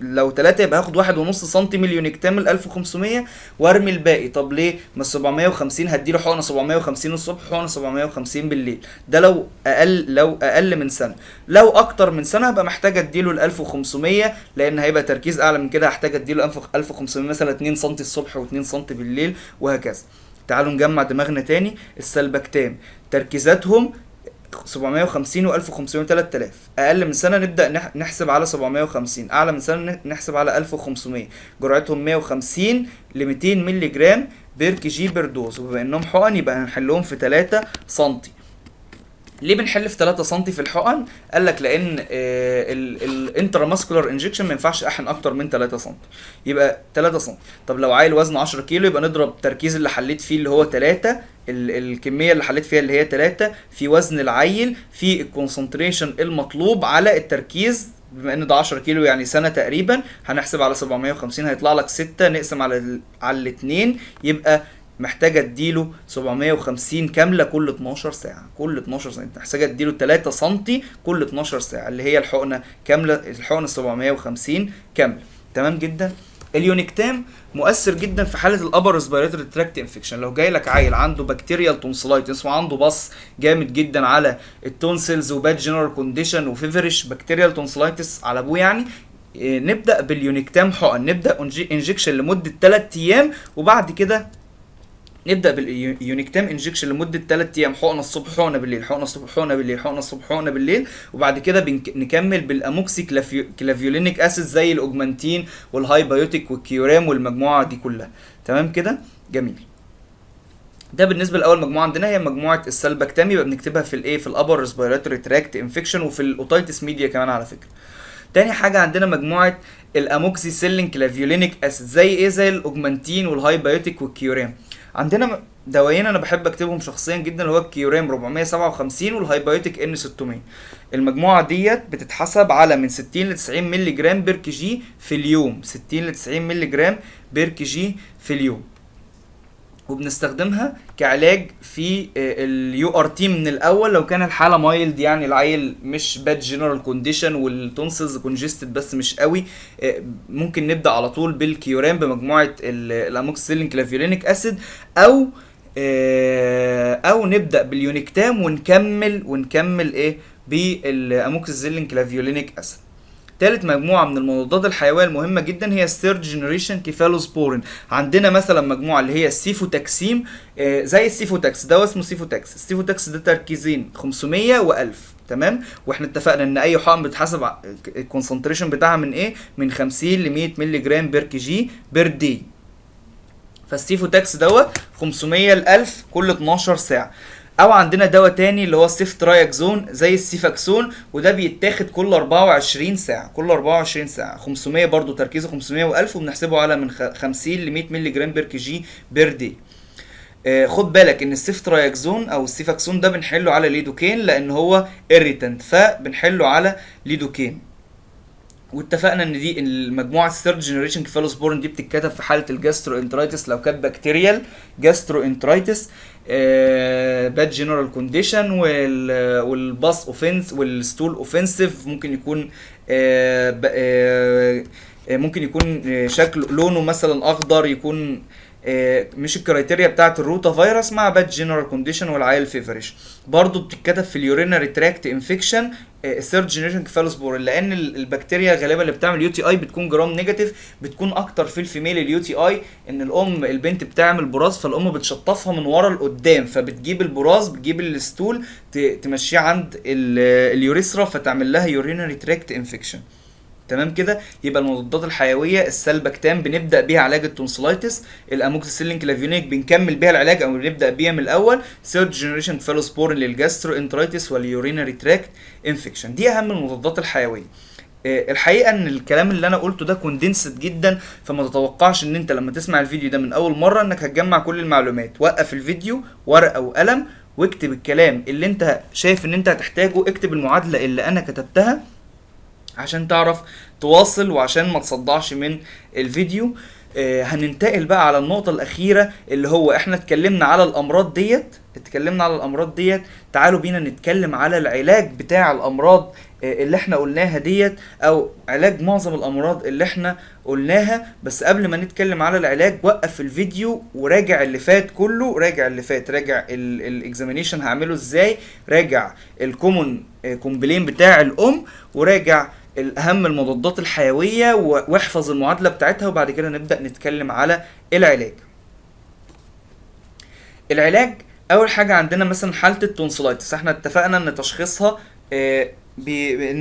لو 3 يبقى هاخد 1.5 سم من اليونيكتام ال 1500 وارمي الباقي. طب ليه؟ ما 750 هديله حقنه 750 الصبح حقنه 750 بالليل. ده لو اقل من سنه. لو اكتر من سنه هبقى محتاج اديله ال 1500 لان هيبقى تركيز اعلى من كده، هحتاج اديله 1500 مثلا 2 سم الصبح و2 سم بالليل وهكذا. تعالوا نجمع دماغنا تاني. السلبكتام تركيزاتهم 750 و1500 و3000. اقل من سنه نبدا نحسب على 750، اعلى من سنه نحسب على 1500. جرعتهم 150 ل 200 مللي جرام بير كي جي بير دوز. وبما انهم حقن يبقى هنحلهم في 3 سم. ليه بنحل في 3 سم في الحقن؟ قال لك لان الانتراماسكولار انجكشن ما ينفعش احقن اكتر من 3 سم. يبقى 3 سم. طب لو عيل وزنه 10 كيلو يبقى نضرب التركيز اللي حليت فيه اللي هو 3، الكميه اللي حليت فيها اللي هي 3 في وزن العيل في الكونسنتريشن المطلوب على التركيز. بما ان ده 10 كيلو يعني سنه تقريبا، هنحسب على 750 هيطلع لك 6 نقسم على الاثنين يبقى محتاج اديله 750 كامله كل 12 ساعه. كل 12 ساعه محتاج اديله 3 سم كل 12 ساعه اللي هي الحقنه كامله، الحقنه 750 كامله. تمام جدا. اليونيكتام مؤثر جدا في حاله الابر ريسبيراتوري تراكت انفكشن. لو جاي لك عيل عنده بكتيريال تونسلايتس وعنده بص جامد جدا على التونسلز وباد جنرال كونديشن وفيفرش بكتيريال تونسلايتس على ابوه يعني، نبدا باليونيكتام حقن. نبدا انجكشن لمده 3 ايام وبعد كده نبدا باليونيكتام انجكشن لمده 3 ايام، حقنه الصبح حقنه بالليل، حقنه الصبح حقنه بالليل، حقنه الصبح حقنه بالليل. وبعد كده نكمل بالاموكسي كلافيولينيك اسيد زي الاوجمانتين والهاي بايوتيك والكيورام والمجموعه دي كلها. تمام كده، جميل. ده بالنسبه لاول مجموعه عندنا هي مجموعه السلبكتام، يبقى بنكتبها في الايه، في الابر ريسبيراتوري تراكت انفكشن وفي الاوتايتس ميديا كمان على فكره. تاني حاجه عندنا مجموعه الاموكسيسيلين كلافيولينيك اسيد زي ايه، زي الاوجمانتين والهاي بايوتيك والكيورام. عندنا دوايين انا بحب اكتبهم شخصيا جدا، اللي هو الكيورام 457 والهاي بايوتيك ان 600. المجموعه ديت بتتحسب على من 60 ل 90 مللي جرام بير كي جي في اليوم، 60 ل 90 مللي جرام بير كي جي في اليوم، وبنستخدمها كعلاج في اليو ار تي من الاول لو كان الحاله مايلد، يعني العيل مش باد جنرال كونديشن والتونسلز كونجستد بس مش قوي، ممكن نبدا على طول بالكيورام بمجموعه الاموكسيسيلين كلافيولينيك اسيد، او نبدا باليونيكتام ونكمل ايه بالاموكسيسيلين كلافيولينيك اسيد. تالت مجموعة من المضادات الحيوية المهمة جدا هي الثيرد جنريشن كيفالوسبورين. عندنا مثلا مجموعة اللي هي السيفوتاكسيم، زي السيفوتاكس ده اسمه سيفوتاكس. السيفوتاكس ده تركيزين 500 و1000، تمام. واحنا اتفقنا ان اي حقن بتحسب الكونسنتريشن بتاعها من ايه، من 50 ل 100 مللي جرام بير كي جي بير دي. فالسيفوتاكس 500 ل 1000 كل 12 ساعة. او عندنا دواء تاني اللي هو السيفترايكزون زي السيفاكسون، وده بيتاخد كل 24 ساعه، كل 24 ساعه. 500 برضو تركيزه 500 و1000، وبنحسبه على من 50 ل 100 مللي جرام بير كي جي بير دي. خد بالك ان السيفترايكزون او السيفاكسون ده بنحله على ليدوكين لان هو irritant، فبنحله على ليدوكين. واتفقنا ان دي المجموعه الثيرد جنريشن كيفالوسبورين دي بتتكتب في حاله الجاسترو انترايتس لو كانت بكتيريال جاسترو انترايتس، باد جنرال كونديشن، والباس اوفنس والستول اوفنسيف، ممكن يكون ممكن يكون شكله لونه مثلا اخضر، يكون مش الكرايتيريا بتاعت الروتا فيروس مع باد جنرال كونديشن والعيل فيفرش. برضو بتتكتب في اليورينري تراكت انفكشن الثيرد جنريشن كيفالوسبورين، لان البكتيريا غالبا اللي بتعمل يو تي اي بتكون جرام نيجاتيف، بتكون اكتر في الفيميل اليو تي اي، ان البنت بتعمل براز فالام بتشطفها من ورا لقدام، فبتجيب البراز بتجيب الستول تمشيه عند اليوريثرا فتعمل لها يورينري تراكت انفكشن. تمام كده. يبقى المضادات الحيويه السلبكتام بنبدا بيها علاج التونسلايتس، الاموكسيسيلين كلافيونيك بنكمل بيها العلاج او بنبدا بيها من الاول، ثيرد جنريشن كيفالوسبورين للجاسترو انترايتس واليورينري تراكت انفكشن. دي اهم المضادات الحيويه. الحقيقه ان الكلام اللي انا قلته ده كوندنسد جدا، فما تتوقعش ان انت لما تسمع الفيديو ده من اول مره انك هتجمع كل المعلومات. وقف الفيديو، ورقه وقلم، واكتب الكلام اللي انت شايف ان انت هتحتاجه، اكتب المعادله اللي انا كتبتها عشان تعرف تواصل وعشان ما تصدعش من الفيديو. هننتقل بقى على النقطة الأخيرة اللي هو احنا اتكلمنا على الأمراض ديت، تعالوا بينا نتكلم على العلاج بتاع الأمراض اللي احنا قلناها ديت، أو علاج معظم الأمراض اللي احنا قلناها. بس قبل ما نتكلم على العلاج وقف الفيديو وراجع اللي فات كله، راجع الاكزامينيشن هعمله ازاي، راجع الكومون كومبلين بتاع الأم، وراجع الاهم المضادات الحيويه، واحفظ المعادله بتاعتها، وبعد كده نبدا نتكلم على العلاج. اول حاجه عندنا مثلا حاله التونسلايتس، احنا اتفقنا ان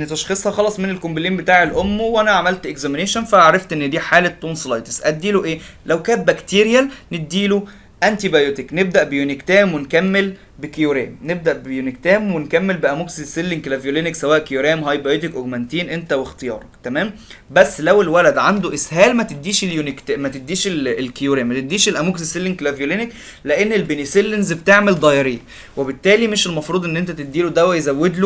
تشخيصها خلاص من الكومبلين بتاع الام، وانا عملت اكزامينيشن فعرفت ان دي حاله تونسلايتس. اديله ايه؟ لو كانت بكتيريال نديله انتي بايوتيك، نبدا بيونيكتام ونكمل بكيورام، نبدا بيونيكتام ونكمل باموكسيسيلين كلافيولينيك، سواء كيورام هاي بايوتيك اوجمانتين انت واختيارك. تمام. بس لو الولد عنده اسهال ما تديش ما تديش الكيورام، ما تديش الاموكسيسيلين كلافيولينيك، لان البنسلينز بتعمل دايريه، وبالتالي مش المفروض ان انت تديله دواء يزود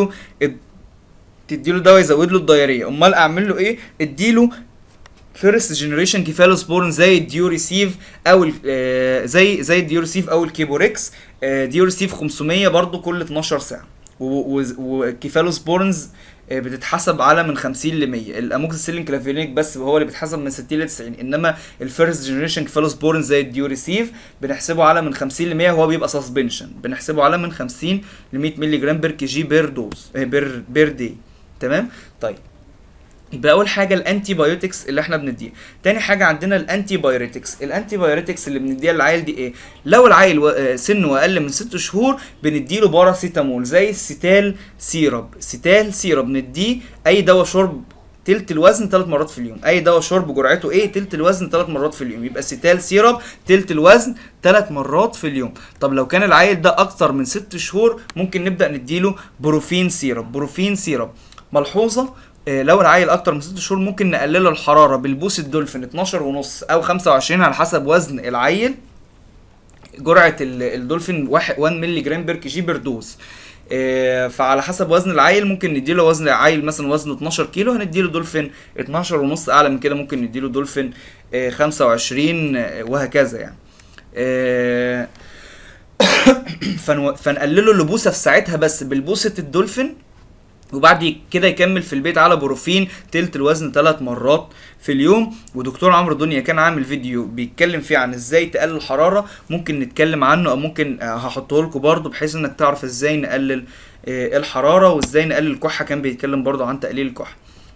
له الدايريه. امال اعمل له ايه؟ اديله فيرست جنريشن كيفالوسبورين زي الديوريسيف او زي الديوريسيف او الكيبوريكس. ديوريسيف 500 برضو كل 12 ساعه، وكيفالوسبورينز بتتحسب على من 50 ل 100. الاموكسيسيلين كلافيولينيك بس هو اللي بيتحسب من 60 ل 90، انما الفيرست جنريشن كيفالوسبورين زي الديوريسيف بنحسبه على من 50 ل 100، وهو بيبقى سسبنشن، بنحسبه على من 50 ل 100 مللي جرام بير كي جي بير دوز بير دي. تمام. طيب يبقى اول حاجه الانتي بايوتكس اللي احنا بنديها. تاني حاجه عندنا الانتي بايوريتكس. الانتي بايوريتكس اللي بنديها للعيل دي ايه؟ لو العيل سنه اقل من 6 شهور بنديله باراسيتامول زي الستال سيرب. ستال سيرب نديه اي دواء شرب تلت الوزن 3 مرات في اليوم. اي دواء شرب جرعته ايه؟ تلت الوزن 3 مرات في اليوم. يبقى ستال سيرب تلت الوزن 3 مرات في اليوم. طب لو كان العيل ده اكتر من 6 شهور ممكن نبدا نديله بروفين سيرب. بروفين سيرب ملحوظه، لو العيل اكتر من 6 شهور ممكن نقلل الحراره بالبوس الدولفين 12 ونص او 25 على حسب وزن العيل. جرعه الدولفين 1 مللي جرام بير كي جي بير دوز. فعلى حسب وزن العيل ممكن نديله، وزن العيل مثلا وزنه 12 كيلو هنديله دولفين 12 ونص، اعلى من كده ممكن نديله دولفين 25 وهكذا يعني. فنقلله لبوسه في ساعتها بس بالبوسه الدولفين، وبعد كده يكمل في البيت على بروفين تلت الوزن 3 مرات في اليوم. ودكتور عمرو دنيا كان عامل فيديو بيتكلم فيه عن ازاي تقلل الحراره، ممكن نتكلم عنه او ممكن هحطه لكم برضو بحيث انك تعرف ازاي نقلل الحراره وازاي نقلل الكحه. كان بيتكلم برضو عن تقليل الكحه.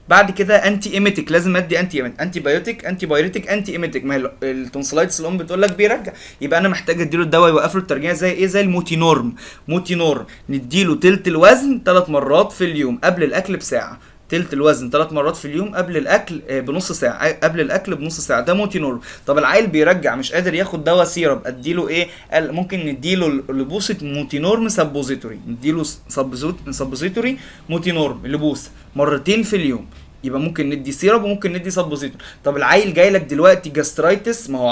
بعد كده انتي ايميتيك، لازم ادي انتي بايوتيك، انتي بايوريتيك، انتي ايميتيك. ما هي التونسلايتس الام بتقول لك بيرجع، يبقى انا محتاج اديله الدواء يوقف له الترجيع زي ايه؟ زي الموتينورم. موتينورم نديله تلت الوزن 3 مرات في اليوم قبل الاكل بساعه. تلت الوزن 3 مرات في اليوم قبل الاكل بنص ساعه، قبل الاكل بنص ساعه. ده موتينورم. طب العيل بيرجع مش قادر ياخد دواء سيرب، اديله ايه؟ ممكن نديله لبوسه موتينورم سبوزيتوري. نديله سبوزيتوري موتينورم لبوسه مرتين في اليوم. يبقى ممكن ندي سيرب وممكن ندي سبوزيتور. طب العيل جاي لك دلوقتي جاسترايتس، ما هو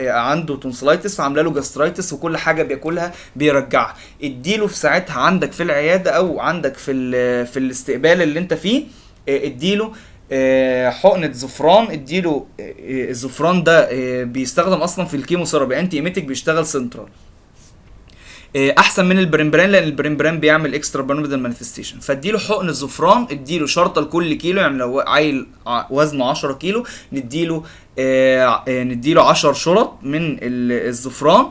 عنده تونسلايتس وعامله له جاسترايتس وكل حاجه بياكلها بيرجعها، اديله في ساعتها عندك في العياده او عندك في الاستقبال اللي انت فيه، اديله حقنه زفران. اديله الزفران ده بيستخدم اصلا في الكيموثيرابي، انتي ايميتيك، بيشتغل سنترال احسن من البريمبران، لان البريمبران بيعمل اكسترا بيراميدال مانيفستيشن. فاديله حقن الزفران، اديله شرطه لكل كيلو. يعني لو عيل وزنه 10 كيلو نديله 10 شرط من الزفران،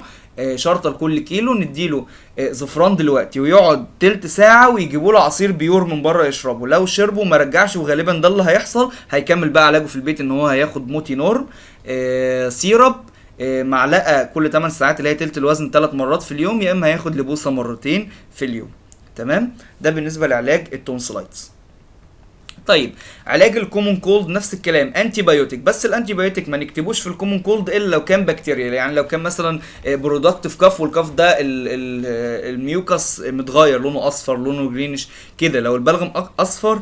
شرطه لكل كيلو. نديله زفران دلوقتي ويقعد تلت ساعه ويجيبوا له عصير بيور من بره يشربه. لو شربه ما رجعش، وغالبا ده اللي هيحصل، هيكمل بقى علاجه في البيت ان هو هياخد موتينورم سيرب معلقه كل 8 ساعات اللي هي تلت الوزن 3 مرات في اليوم، يا اما هياخد لبوسه مرتين في اليوم. تمام؟ ده بالنسبه لعلاج التونسلايتس. طيب علاج الكومون كولد نفس الكلام، انتي بايوتيك. بس الانتي بايوتيك ما نكتبوش في الكومون كولد الا لو كان بكتيريا. يعني لو كان مثلا برودكتيف كاف، والكاف ده الميوكس متغير لونه اصفر لونه جرينش كده، لو البلغم اصفر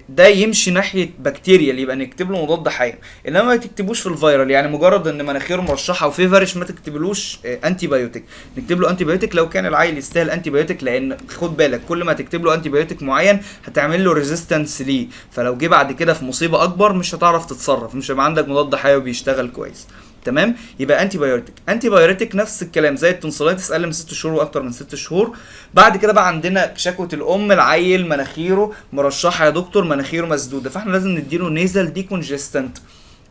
ده يمشي ناحيه بكتيريا اللي يبقى نكتب له مضاد حيوي. انما ما تكتبوش في الفيرال، يعني مجرد ان مناخيره مرشحه وفيفرش ما تكتبلوش انتي بايوتيك. نكتب له انتي بايوتيك لو كان العيل يستاهل انتي بايوتيك، لان خد بالك كل ما تكتب له انتي بايوتيك معين هتعمل له ريزيستنس ليه، فلو جه بعد كده في مصيبه اكبر مش هتعرف تتصرف، مش هيبقى عندك مضاد حيوي بيشتغل كويس. تمام؟ يبقى انتي بايوتيك. انتي بايوتيك نفس الكلام زي التونسلايتس، اقل من 6 شهور واكتر من 6 شهور. بعد كده بقى عندنا شكوى الام، العيل مناخيره مرشحه يا دكتور، مناخيره مسدوده، فاحنا لازم نديله نيزل ديكونجستنت.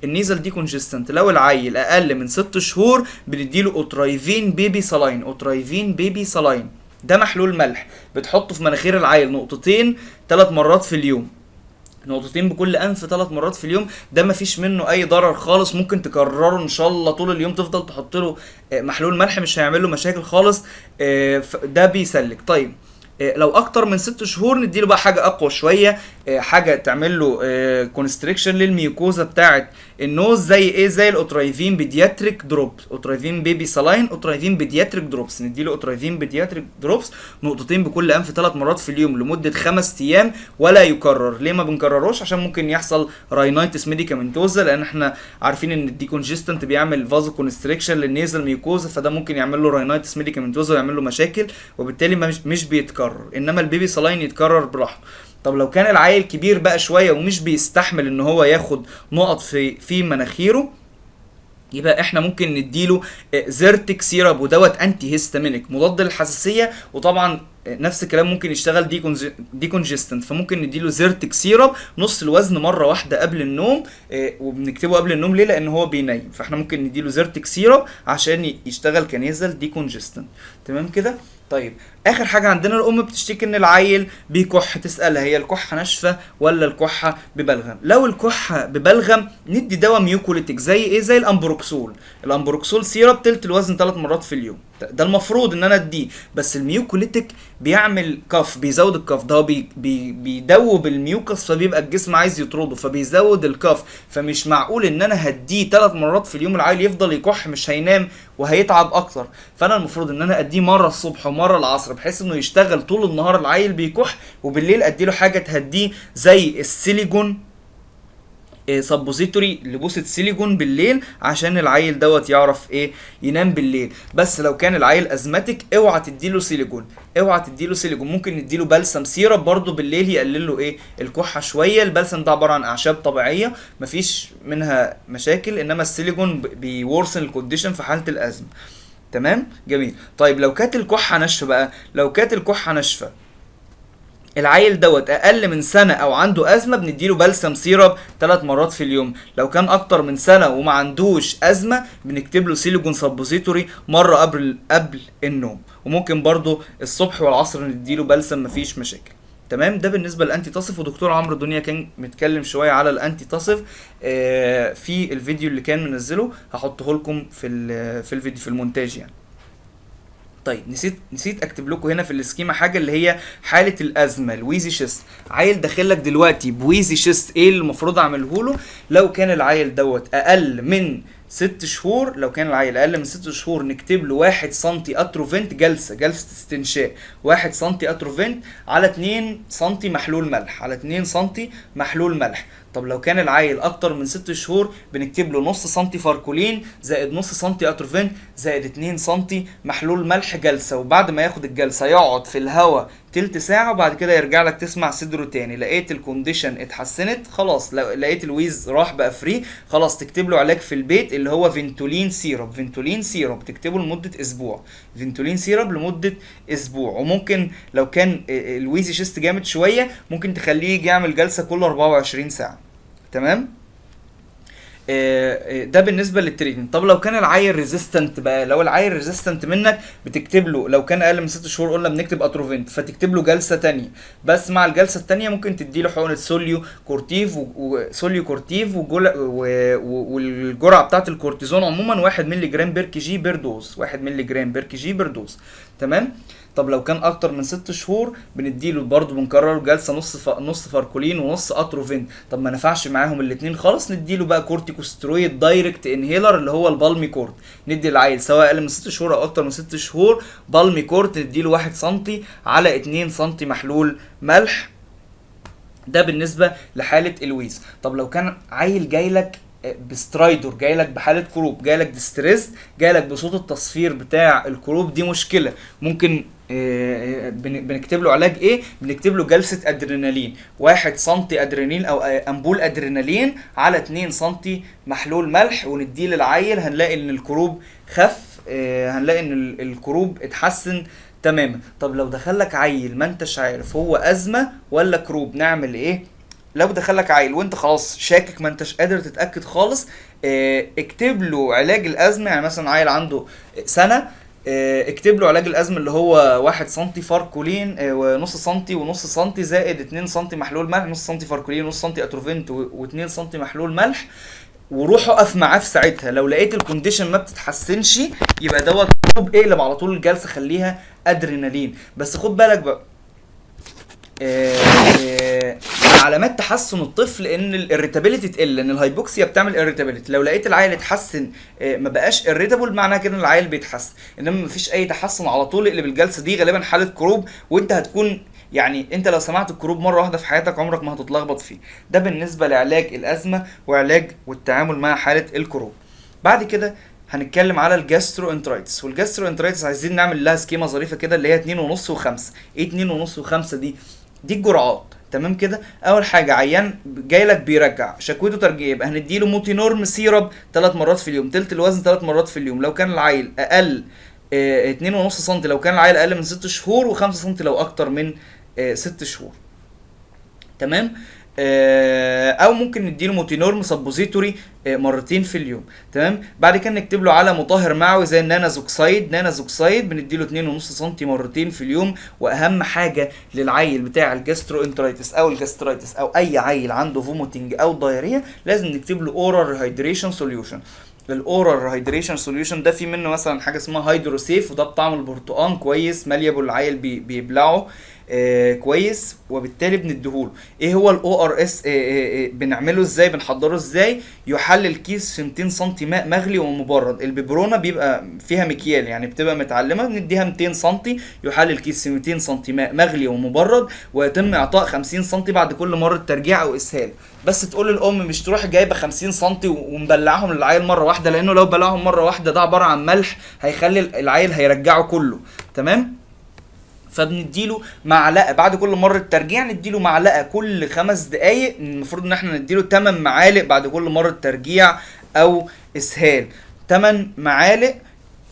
النيزل ديكونجستنت لو العيل اقل من 6 شهور بنديله اوترايفين بيبي سلاين. اوترايفين بيبي سلاين ده محلول ملح، بتحطه في مناخير العيل نقطتين 3 مرات في اليوم، نقطتين بكل انف 3 مرات في اليوم. ده مفيش منه اي ضرر خالص، ممكن تكرره ان شاء الله طول اليوم، تفضل تحط له محلول ملح مش هيعمل له مشاكل خالص. ده بيسلك. طيب لو اكتر من 6 شهور نديله بقى حاجه اقوى شويه، حاجه تعمل له كونستريكشن للميوكوزا بتاعه النوز، زي ايه؟ زي الاوترايفين بيدياتريك دروبس. اوترايفين بيبي سلاين، اوترايفين بيدياتريك دروبس. نديله اوترايفين بيدياتريك دروبس نقطتين بكل انف 3 مرات في اليوم لمده 5 ايام ولا يكرر. ليه ما بنكرروش؟ عشان ممكن يحصل راينايتس ميديكامنتوزا، لان احنا عارفين ان الديكونجستنت بيعمل فازو كونستريكشن للنيزل ميوكوزا، فده ممكن يعمل له راينايتس ميديكامنتوزا ويعمل له مشاكل، وبالتالي مش بيتكرر. انما البيبي سلاين يتكرر براحته. طب لو كان العيل كبير بقى شويه ومش بيستحمل ان هو ياخد نقط في مناخيره، يبقى احنا ممكن نديله زيرتك سيرب، ودوت انتي هيستامينيك مضاد للحساسيه، وطبعا نفس الكلام ممكن يشتغل ديكونجستنت. فممكن نديله زيرتك سيرب نص الوزن مره واحده قبل النوم، وبنكتبه قبل النوم ليه؟ لان هو بينيم، فاحنا ممكن نديله زيرتك سيرب عشان يشتغل كنيزل ديكونجستنت. تمام كده؟ طيب اخر حاجه عندنا، الام بتشتكي ان العيل بيكح، تسالها هي الكحه ناشفه ولا الكحه ببلغم. لو الكحه ببلغم ندي دواء ميوكوليتيك زي ايه؟ زي الامبروكسول. الامبروكسول سيرب تلت الوزن 3 مرات في اليوم، ده المفروض ان انا اديه. بس الميوكوليتيك بيعمل كف، بيزود الكف، ده هو بيدوب الميوكس، فبيبقى الجسم عايز يطرده فبيزود الكف. فمش معقول ان انا هديه 3 مرات في اليوم العيل يفضل يكح مش هينام وهيتعب اكتر. فانا المفروض ان انا اديه مره الصبح ومره العصر بحيث انه يشتغل طول النهار العيل بيكح، وبالليل اديله حاجه تهديه زي السيليجون، سبوزيتوري لبوسة سيليجون بالليل عشان العيل دوت يعرف ايه ينام بالليل. بس لو كان العيل ازماتيك اوعى تديله سيليجون، اوعى تديله سيليجون. ممكن نديله بلسم سيرب برضو بالليل يقلل له ايه الكحه شويه. البلسم ده عباره عن اعشاب طبيعيه مفيش منها مشاكل، انما السيليجون بيورسن الكونديشن في حاله الازمه. تمام جميل. طيب لو كانت الكحه ناشفه بقى، لو كانت الكحه ناشفه العيل دوت اقل من سنه او عنده ازمه بنديله بلسم سيرب 3 مرات في اليوم. لو كان اكتر من سنه وما عندوش ازمه بنكتب له سيليجون سبوزيتوري مره قبل النوم. وممكن برضو الصبح والعصر نديله بلسم مفيش مشاكل. تمام. ده بالنسبه للانتي تصف. ودكتور عمرو دنيا كان متكلم شويه على الانتي تصف في الفيديو اللي كان منزله، هحطه لكم في الفيديو في المونتاج يعني. طيب نسيت اكتب لكم هنا في السكيما حاجه اللي هي حاله الازمه الويزي شيست. عيل داخل لك دلوقتي بويزي شيست، ايه اللي المفروض اعمله له؟ لو كان العيل دوت اقل من 6 شهور، لو كان العيل اقل من 6 شهور نكتب له 1 سم اتروفنت، جلسه استنشاق 1 سم اتروفنت على 2 سم محلول ملح، على 2 سم محلول ملح. طب لو كان العيل اكتر من 6 شهور بنكتب له نص سم فاركولين زائد نص سم اتروفنت زائد 2 سم محلول ملح جلسه. وبعد ما ياخد الجلسه يقعد في الهواء تلت ساعه، وبعد كده يرجع لك تسمع صدره تاني. لقيت الكونديشن اتحسنت خلاص، لقيت الويز راح بقى فري خلاص، تكتب له علاج في البيت اللي هو فينتولين سيرب. فينتولين سيرب تكتبه لمده اسبوع، فينتولين سيرب لمده اسبوع. وممكن لو كان الويزي شيست جامد شويه ممكن تخليه يجي يعمل جلسه كل 24 ساعه. تمام. ده بالنسبه للتريتمنت. طب لو كان العيل ريزيستنت بقى، لو العيل ريزيستنت منك بتكتب له، لو كان اقل من 6 شهور قلنا بنكتب اتروفنت، فتكتب له جلسه تانية. بس مع الجلسه التانية ممكن تدي له حقنه سوليو كورتيف وسوليو كورتيف والجرعه بتاعه الكورتيزون عموما 1 مللي جرام بير كي جي بير دوز، 1 مللي جرام بير كي جي بير دوز. تمام. طب لو كان اكتر من 6 شهور بنديله برضه بنكرر جلسه نص فاركولين ونص اتروفين. طب ما نفعش معاهم الاثنين خالص نديله بقى كورتيكوسترويد دايركت انهيلر اللي هو البالمي كورت. ندي العيل سواء اقل من 6 شهور او اكتر من 6 شهور بالمي كورت، نديله 1 سم على 2 سم محلول ملح. ده بالنسبه لحاله الويز. طب لو كان عيل جاي لك بسترايدور، جاي لك بحاله كروب، جاي لك ديستريس، جاي لك بصوت التصفير بتاع الكروب، دي مشكله. ممكن بنكتب له علاج ايه؟ بنكتب له جلسه ادرينالين 1 سم ادرينالين او امبول ادرينالين على 2 سم محلول ملح، ونديه للعيل. هنلاقي ان الكروب خف، هنلاقي ان الكروب اتحسن تماما. طب لو دخلك عيل ما انتش عارف هو ازمه ولا كروب نعمل ايه؟ لو دخلك عيل وانت خلاص شاكك ما انتش قادر تتاكد خالص، اكتب له علاج الازمه. يعني مثلا عيل عنده سنه، اكتب له علاج الازمه اللي هو 1 سم فاركولين ونص سنتي ونص سنتي زائد 2 سم محلول ملح، نص سم فاركولين ونص سم اتروفنت و2 سم محلول ملح. وروح اقف معاه في ساعتها. لو لقيت الكونديشن ما بتتحسنش يبقى دوت كروب، اقلب على طول الجلسه خليها ادرينالين. بس خد بالك بقى علامات تحسن الطفل ان الاريتابيليتي تقل، ان الهايبوكسيا بتعمل اريتابيليتي. لو لقيت العيل اتحسن ما بقاش اريتابل معناها كده ان العيل بيتحسن، انما مفيش اي تحسن على طول اقلب الجلسه، دي غالبا حاله كروب. وانت هتكون يعني انت لو سمعت الكروب مره واحده في حياتك عمرك ما هتتلخبط فيه. ده بالنسبه لعلاج الازمه وعلاج والتعامل مع حاله الكروب. بعد كده هنتكلم على الجاسترو انترايتس. والجاسترو انترايتس عايزين نعمل لها سكيما ظريفه كده اللي هي 2.5 و5. ايه 2.5 و5 دي الجرعات. تمام كده. اول حاجه عيان جاي لك بيرجع شكوته ترجيع، يبقى هنديله موتينورم سيرب 3 مرات في اليوم، تلت الوزن 3 مرات في اليوم. لو كان العيل اقل 2.5 سم لو كان العيل اقل من 6 شهور، و5 سم لو اكتر من 6 شهور. تمام. او ممكن نديله موتينورم سبوزيتوري مرتين في اليوم. تمام. بعد كده نكتب له على مطهر معوي زي النانازوكسايد. نانازوكسايد بنديله 2.5 سم مرتين في اليوم. واهم حاجه للعيل بتاع الجاسترو انترايتس او الجاسترايتس او اي عيل عنده فوميتنج او دايريا لازم نكتب له اورال هايدريشن سوليوشن. الاورال هايدريشن سوليوشن ده في منه مثلا حاجه اسمها هيدروسيف، وده بطعم البرتقال كويس ماليابل، العيل بيبلعه كويس، وبالتالي بنديهوله. ايه هو الاو ار اس؟ بنعمله ازاي، بنحضره ازاي؟ يحلل كيس في 200 سم ماء مغلي ومبرد. الببرونه بيبقى فيها مكيال يعني بتبقى متعلمه، بنديها 200 سم، يحلل كيس في 200 سم ماء مغلي ومبرد، ويتم اعطاء 50 سم بعد كل مره ترجيع او اسهال. بس تقول للام مش تروح جايبه 50 سم ومبلعهم للعيل مره واحده، لانه لو بلعهم مره واحده ده عباره عن ملح هيخلي العيل هيرجعه كله. تمام. فبنديله معلقه بعد كل مره ترجيع، نديله معلقه كل 5 دقايق. المفروض ان احنا نديله 8 معالق بعد كل مره ترجيع او اسهال. 8 معالق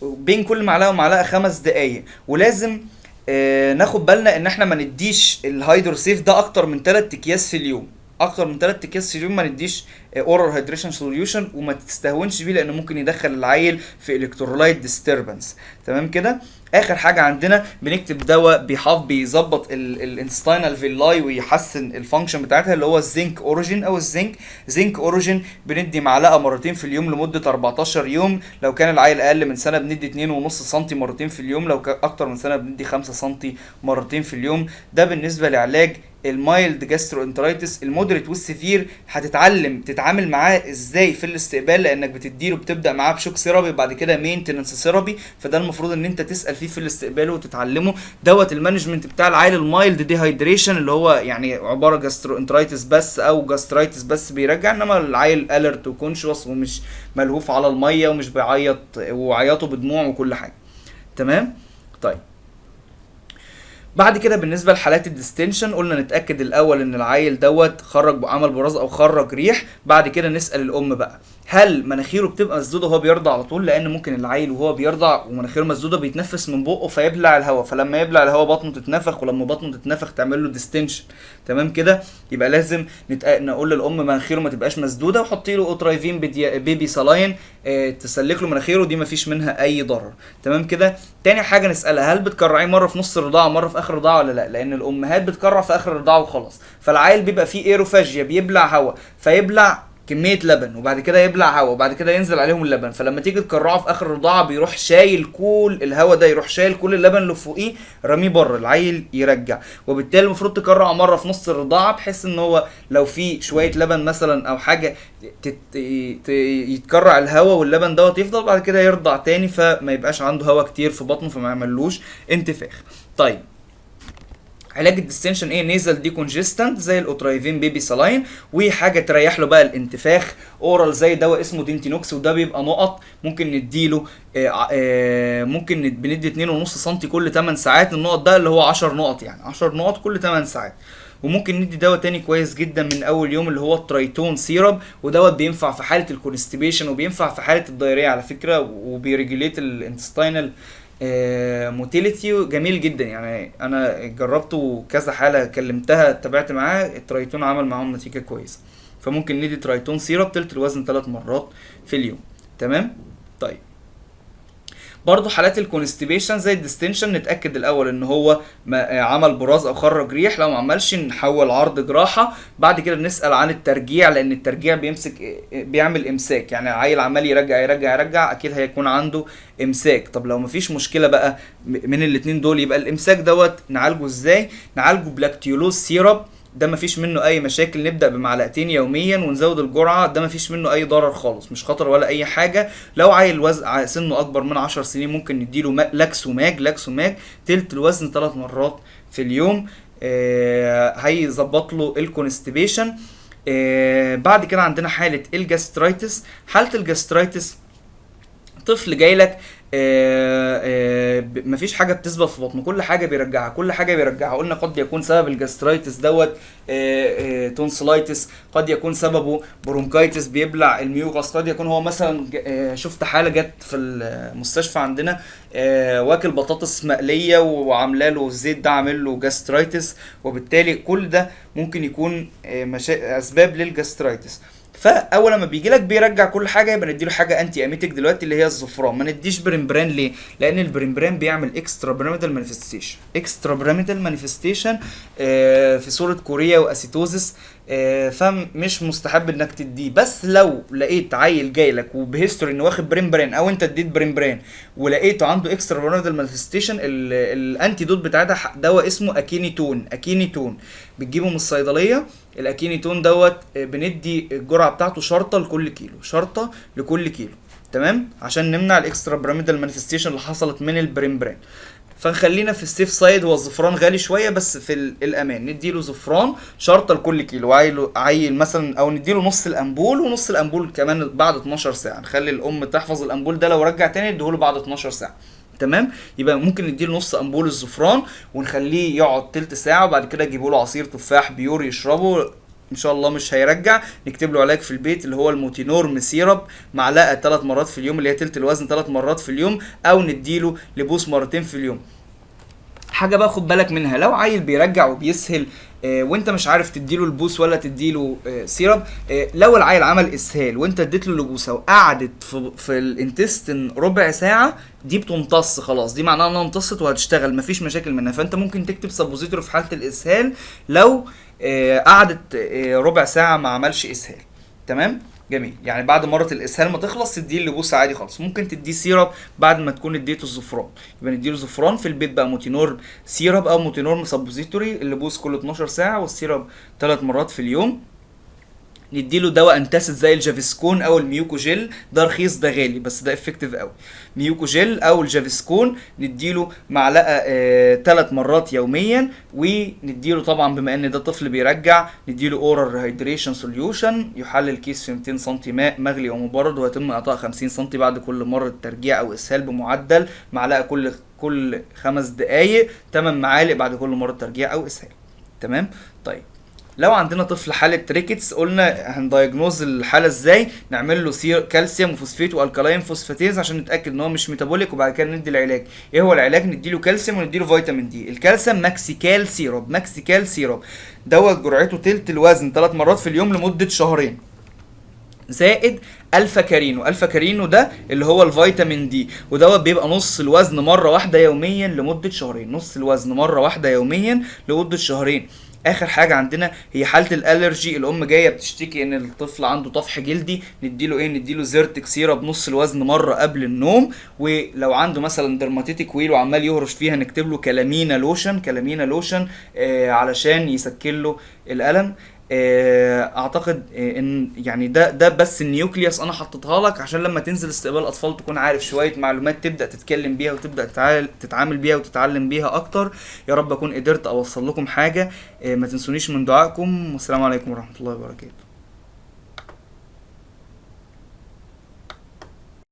بين كل معلقه ومعلقه 5 دقايق. ولازم ناخد بالنا ان احنا ما نديش الهيدروسيف ده اكتر من 3 اكياس في اليوم. اكتر من 3 اكياس في اليوم ما نديش اورال هيدريشن سوليوشن، وما تستهونش بيه لانه ممكن يدخل العيل في الكترولايت ديستربنس. تمام كده. اخر حاجه عندنا بنكتب دواء بيظبط الانستاينال فيلاي ويحسن الفانكشن بتاعتها، اللي هو الزنك اوريجين او زنك اوريجين. بندي معلقه مرتين في اليوم لمده 14 يوم. لو كان العيل اقل من سنه بندي 2.5 سم مرتين في اليوم. لو كان اكتر من سنه بندي 5 سم مرتين في اليوم. ده بالنسبه لعلاج المايلد جاسترو انترايتس. المودريت والسيفير هتتعلم تتعامل معاه ازاي في الاستقبال، لانك بتديله بتبدا معاه بشوك ثيرابي بعد كده مينتننس ثيرابي. فده المفروض ان انت تسال فيه في الاستقبال وتتعلمه. دوت المانجمنت بتاع العيل المايلد دي هايدريشن، اللي هو يعني عباره جاسترو انترايتس بس او جاسترايتس بس بيرجع، انما العيل اليرت وكونشوس ومش ملهوف على الميه ومش بيعيط وعياطه بدموع وكل حاجه. تمام. طيب بعد كده بالنسبه لحالات الديستنشن قلنا نتاكد الاول ان العيل دوت خرج عمل براز او خرج ريح. بعد كده نسال الام بقى هل مناخيره بتبقى مسدوده وهو بيرضع على طول، لان ممكن العيل وهو بيرضع ومناخيره مسدوده بيتنفس من بقه فيبلع الهواء، فلما يبلع الهواء بطنه تتنفخ، ولما بطنه تتنفخ تعمل له ديستنشن. تمام كده. يبقى لازم نقول للام مناخيره ما تبقاش مسدوده، وحطي له اوترايفين بيبي سلاين تسلك له مناخيره، دي ما فيش منها اي ضرر. تمام كده. تاني حاجه نسالها هل بتكرعيه مره في نص الرضاعه مره في اخر الرضاعه ولا لا، لان الامهات بتكرع في اخر الرضاعه وخلاص، فالعيل بيبقى فيه ايروفاجيا بيبلع هواء، فيبلع كميه لبن وبعد كده يبلع هواء وبعد كده ينزل عليهم اللبن، فلما تيجي تكرعه في اخر الرضاعه بيروح شايل كل الهواء ده، يروح شايل كل اللبن اللي فوقيه رميه بره، العيل يرجع. وبالتالي المفروض تكرعه مره في نص الرضاعه، بحيث ان هو لو في شويه لبن مثلا او حاجه يتكرع الهواء واللبن دوت يفضل، بعد كده يرضع تاني فما يبقاش عنده هواء كتير في بطنه فما يعملوش انتفاخ. طيب علاج الديستنشن ايه؟ نيزل دي كونجستنت زي الاوترايفين بيبي سلاين، وحاجه تريح له بقى الانتفاخ اورال زي دواء اسمه دينتينوكس، وده بيبقى نقط ممكن نديله ممكن بندي 2.5 سم كل 8 ساعات. النقط ده اللي هو 10 نقط، يعني 10 نقط كل 8 ساعات. وممكن ندي دواء تاني كويس جدا من اول يوم اللي هو الترايتون سيرب، ودوت بينفع في حاله الكونستيبيشن وبينفع في حاله الدايريه على فكره، وبيريجوليت الانتستينال موتيليتي جميل جدا. يعني انا جربته كذا حاله كلمتها تابعت معاه الترايتون عمل معاهم نتيجه كويسه. فممكن ندي ترايتون سيرب تلت الوزن 3 مرات في اليوم. تمام. طيب برضو حالات الكونستيبيشن زي الديستنشن نتاكد الاول ان هو عمل براز او خرج ريح، لو ما عملش نحول عرض جراحه. بعد كده نسال عن الترجيع، لان الترجيع بيعمل امساك، يعني العيل عمال يرجع يرجع يرجع اكيد هيكون عنده امساك. طب لو مفيش مشكله بقى من الاتنين دول، يبقى الامساك دوت نعالجه ازاي؟ نعالجه بلاكتيولوز سيرب، ده مفيش منه اي مشاكل، نبدا بمعلقتين يوميا ونزود الجرعه، ده مفيش منه اي ضرر خالص، مش خطر ولا اي حاجه. لو عيل وزن سنه اكبر من 10 سنين ممكن نديله لاكسوماج تلت الوزن 3 مرات في اليوم، هيظبط له الكونستيبيشن. بعد كده عندنا حاله الجاسترايتس. حاله الجاسترايتس طفل جاي لك مفيش حاجه بتثبت في بطنه، كل حاجه بيرجعها، كل حاجه بيرجعها. قلنا قد يكون سبب الجاسترايتس دوت تونسلايتس، قد يكون سببه برونكايتس بيبلع الميوكاس، قد يكون هو مثلا شفت حاله جت في المستشفى عندنا واكل بطاطس مقليه وعامله له الزيت ده عامل له جاسترايتس، وبالتالي كل ده ممكن يكون اسباب للجاسترايتس. فاول ما بيجي لك بيرجع كل حاجه، يبقى نديله حاجه انتي اميتك دلوقتي اللي هي الزفران. ما نديش بريمبران ليه؟ لان البريمبران بيعمل اكسترا بيراميدال مانيفستيشن، اكسترا بيراميدال مانيفستيشن في صوره كوريا واسيتوزس، فمش مستحب انك تديه. بس لو لقيت عيل جاي لك وبهيستوري انه واخد بريمبران او انت اديت بريمبران ولقيته عنده اكسترا بيراميدال مانيفستيشن، الانتي دوت بتاعتها دواء اسمه اكينيتون. اكينيتون بتجيبه من الصيدليه. الاكينيتون دوت بندي الجرعه بتاعته شرطه لكل كيلو، شرطه لكل كيلو، تمام، عشان نمنع الاكسترا بيراميدال مانيفستيشن اللي حصلت من البريمبران. فنخلينا في السيف سايد. هو الزفران غالي شويه بس في الامان نديله زفران شرطه لكل كيلو. عيل مثلا، او نديله نص الامبول، ونص الامبول كمان بعد 12 ساعه. نخلي الام تحفظ الامبول ده، لو رجع تاني نديهوله بعد 12 ساعه، تمام. يبقى ممكن نديله نص امبول الزفران ونخليه يقعد تلت ساعه، وبعد كده نجيبه له عصير تفاح بيور يشربه، ان شاء الله مش هيرجع. نكتب له علاج في البيت اللي هو الموتينورم سيرب، معلقه 3 مرات في اليوم اللي هي تلت الوزن 3 مرات في اليوم، او نديله لبوس مرتين في اليوم. حاجه بقى خد بالك منها، لو عيل بيرجع وبيسهل وانت مش عارف تديله البوس ولا تديله سيرب، لو العيل عمل اسهال وانت اديت له البوسه وقعدت في الانتستين ربع ساعه، دي بتمتص خلاص، دي معناها انها امتصت وهتشتغل، مفيش مشاكل منها. فانت ممكن تكتب سبوزيتوري في حاله الاسهال لو قعدت ربع ساعه ما عملش اسهال، تمام، جميل. يعني بعد مرة الاسهال ما تخلص تديه اللبوسه عادي خالص. ممكن تديه سيرب بعد ما تكون اديته الزفران، يبقى نديله زفران في البيت بقى، موتينورم سيرب او موتينورم سبوزيتوري، اللبوس كل 12 ساعه والسيرب 3 مرات في اليوم. نديله دواء انتاسيد زي الجافيسكون او الميوكوجيل، ده رخيص ده غالي بس ده افكتيف قوي. ميوكوجيل او الجافيسكون نديله معلقه 3 مرات يوميا. ونديله طبعا بما ان ده طفل بيرجع نديله اورال هيدريشن سوليوشن، يحلل كيس في 200 سم ماء مغلي او مبرد، ويتم اعطاء 50 سم بعد كل مره ترجيع او اسهال بمعدل معلقه كل 5 دقائق، 8 معالق بعد كل مره ترجيع او اسهال، تمام. طيب لو عندنا طفل حاله ريكتس، قلنا هندايجنوز الحاله ازاي؟ نعمل له كالسيوم وفوسفات والكلاين فوسفاتيز عشان نتاكد ان هو مش ميتابوليك، وبعد كده ندي العلاج. ايه هو العلاج؟ نديله كالسيوم ونديله فيتامين دي. الكالسيوم ماكسيكال سيرب، ماكسيكال سيرب دوت جرعته تلت الوزن 3 مرات في اليوم لمده شهرين، زائد الفا كارينو. الفا كارينو ده اللي هو الفيتامين دي، ودوت بيبقى نص الوزن مره واحده يوميا لمده شهرين، نص الوزن مره واحده يوميا لمده شهرين. اخر حاجه عندنا هي حاله الالرجي. الام جايه بتشتكي ان الطفل عنده طفح جلدي، نديله ايه؟ نديله زيرتك سيرب نص الوزن مره قبل النوم. ولو عنده مثلا درماتيتك ويل وعمال يهرش فيها نكتب له كلامينا لوشن، كلامينا لوشن علشان يسكن له الالم. اعتقد ان يعني ده بس النيوكليوس انا حطيتها لك عشان لما تنزل استقبال اطفال تكون عارف شويه معلومات تبدا تتكلم بيها وتبدا تتعامل بيها وتتعلم بيها اكتر. يا رب اكون قدرت اوصل لكم حاجه. ما تنسونيش من دعائكم، والسلام عليكم ورحمه الله وبركاته.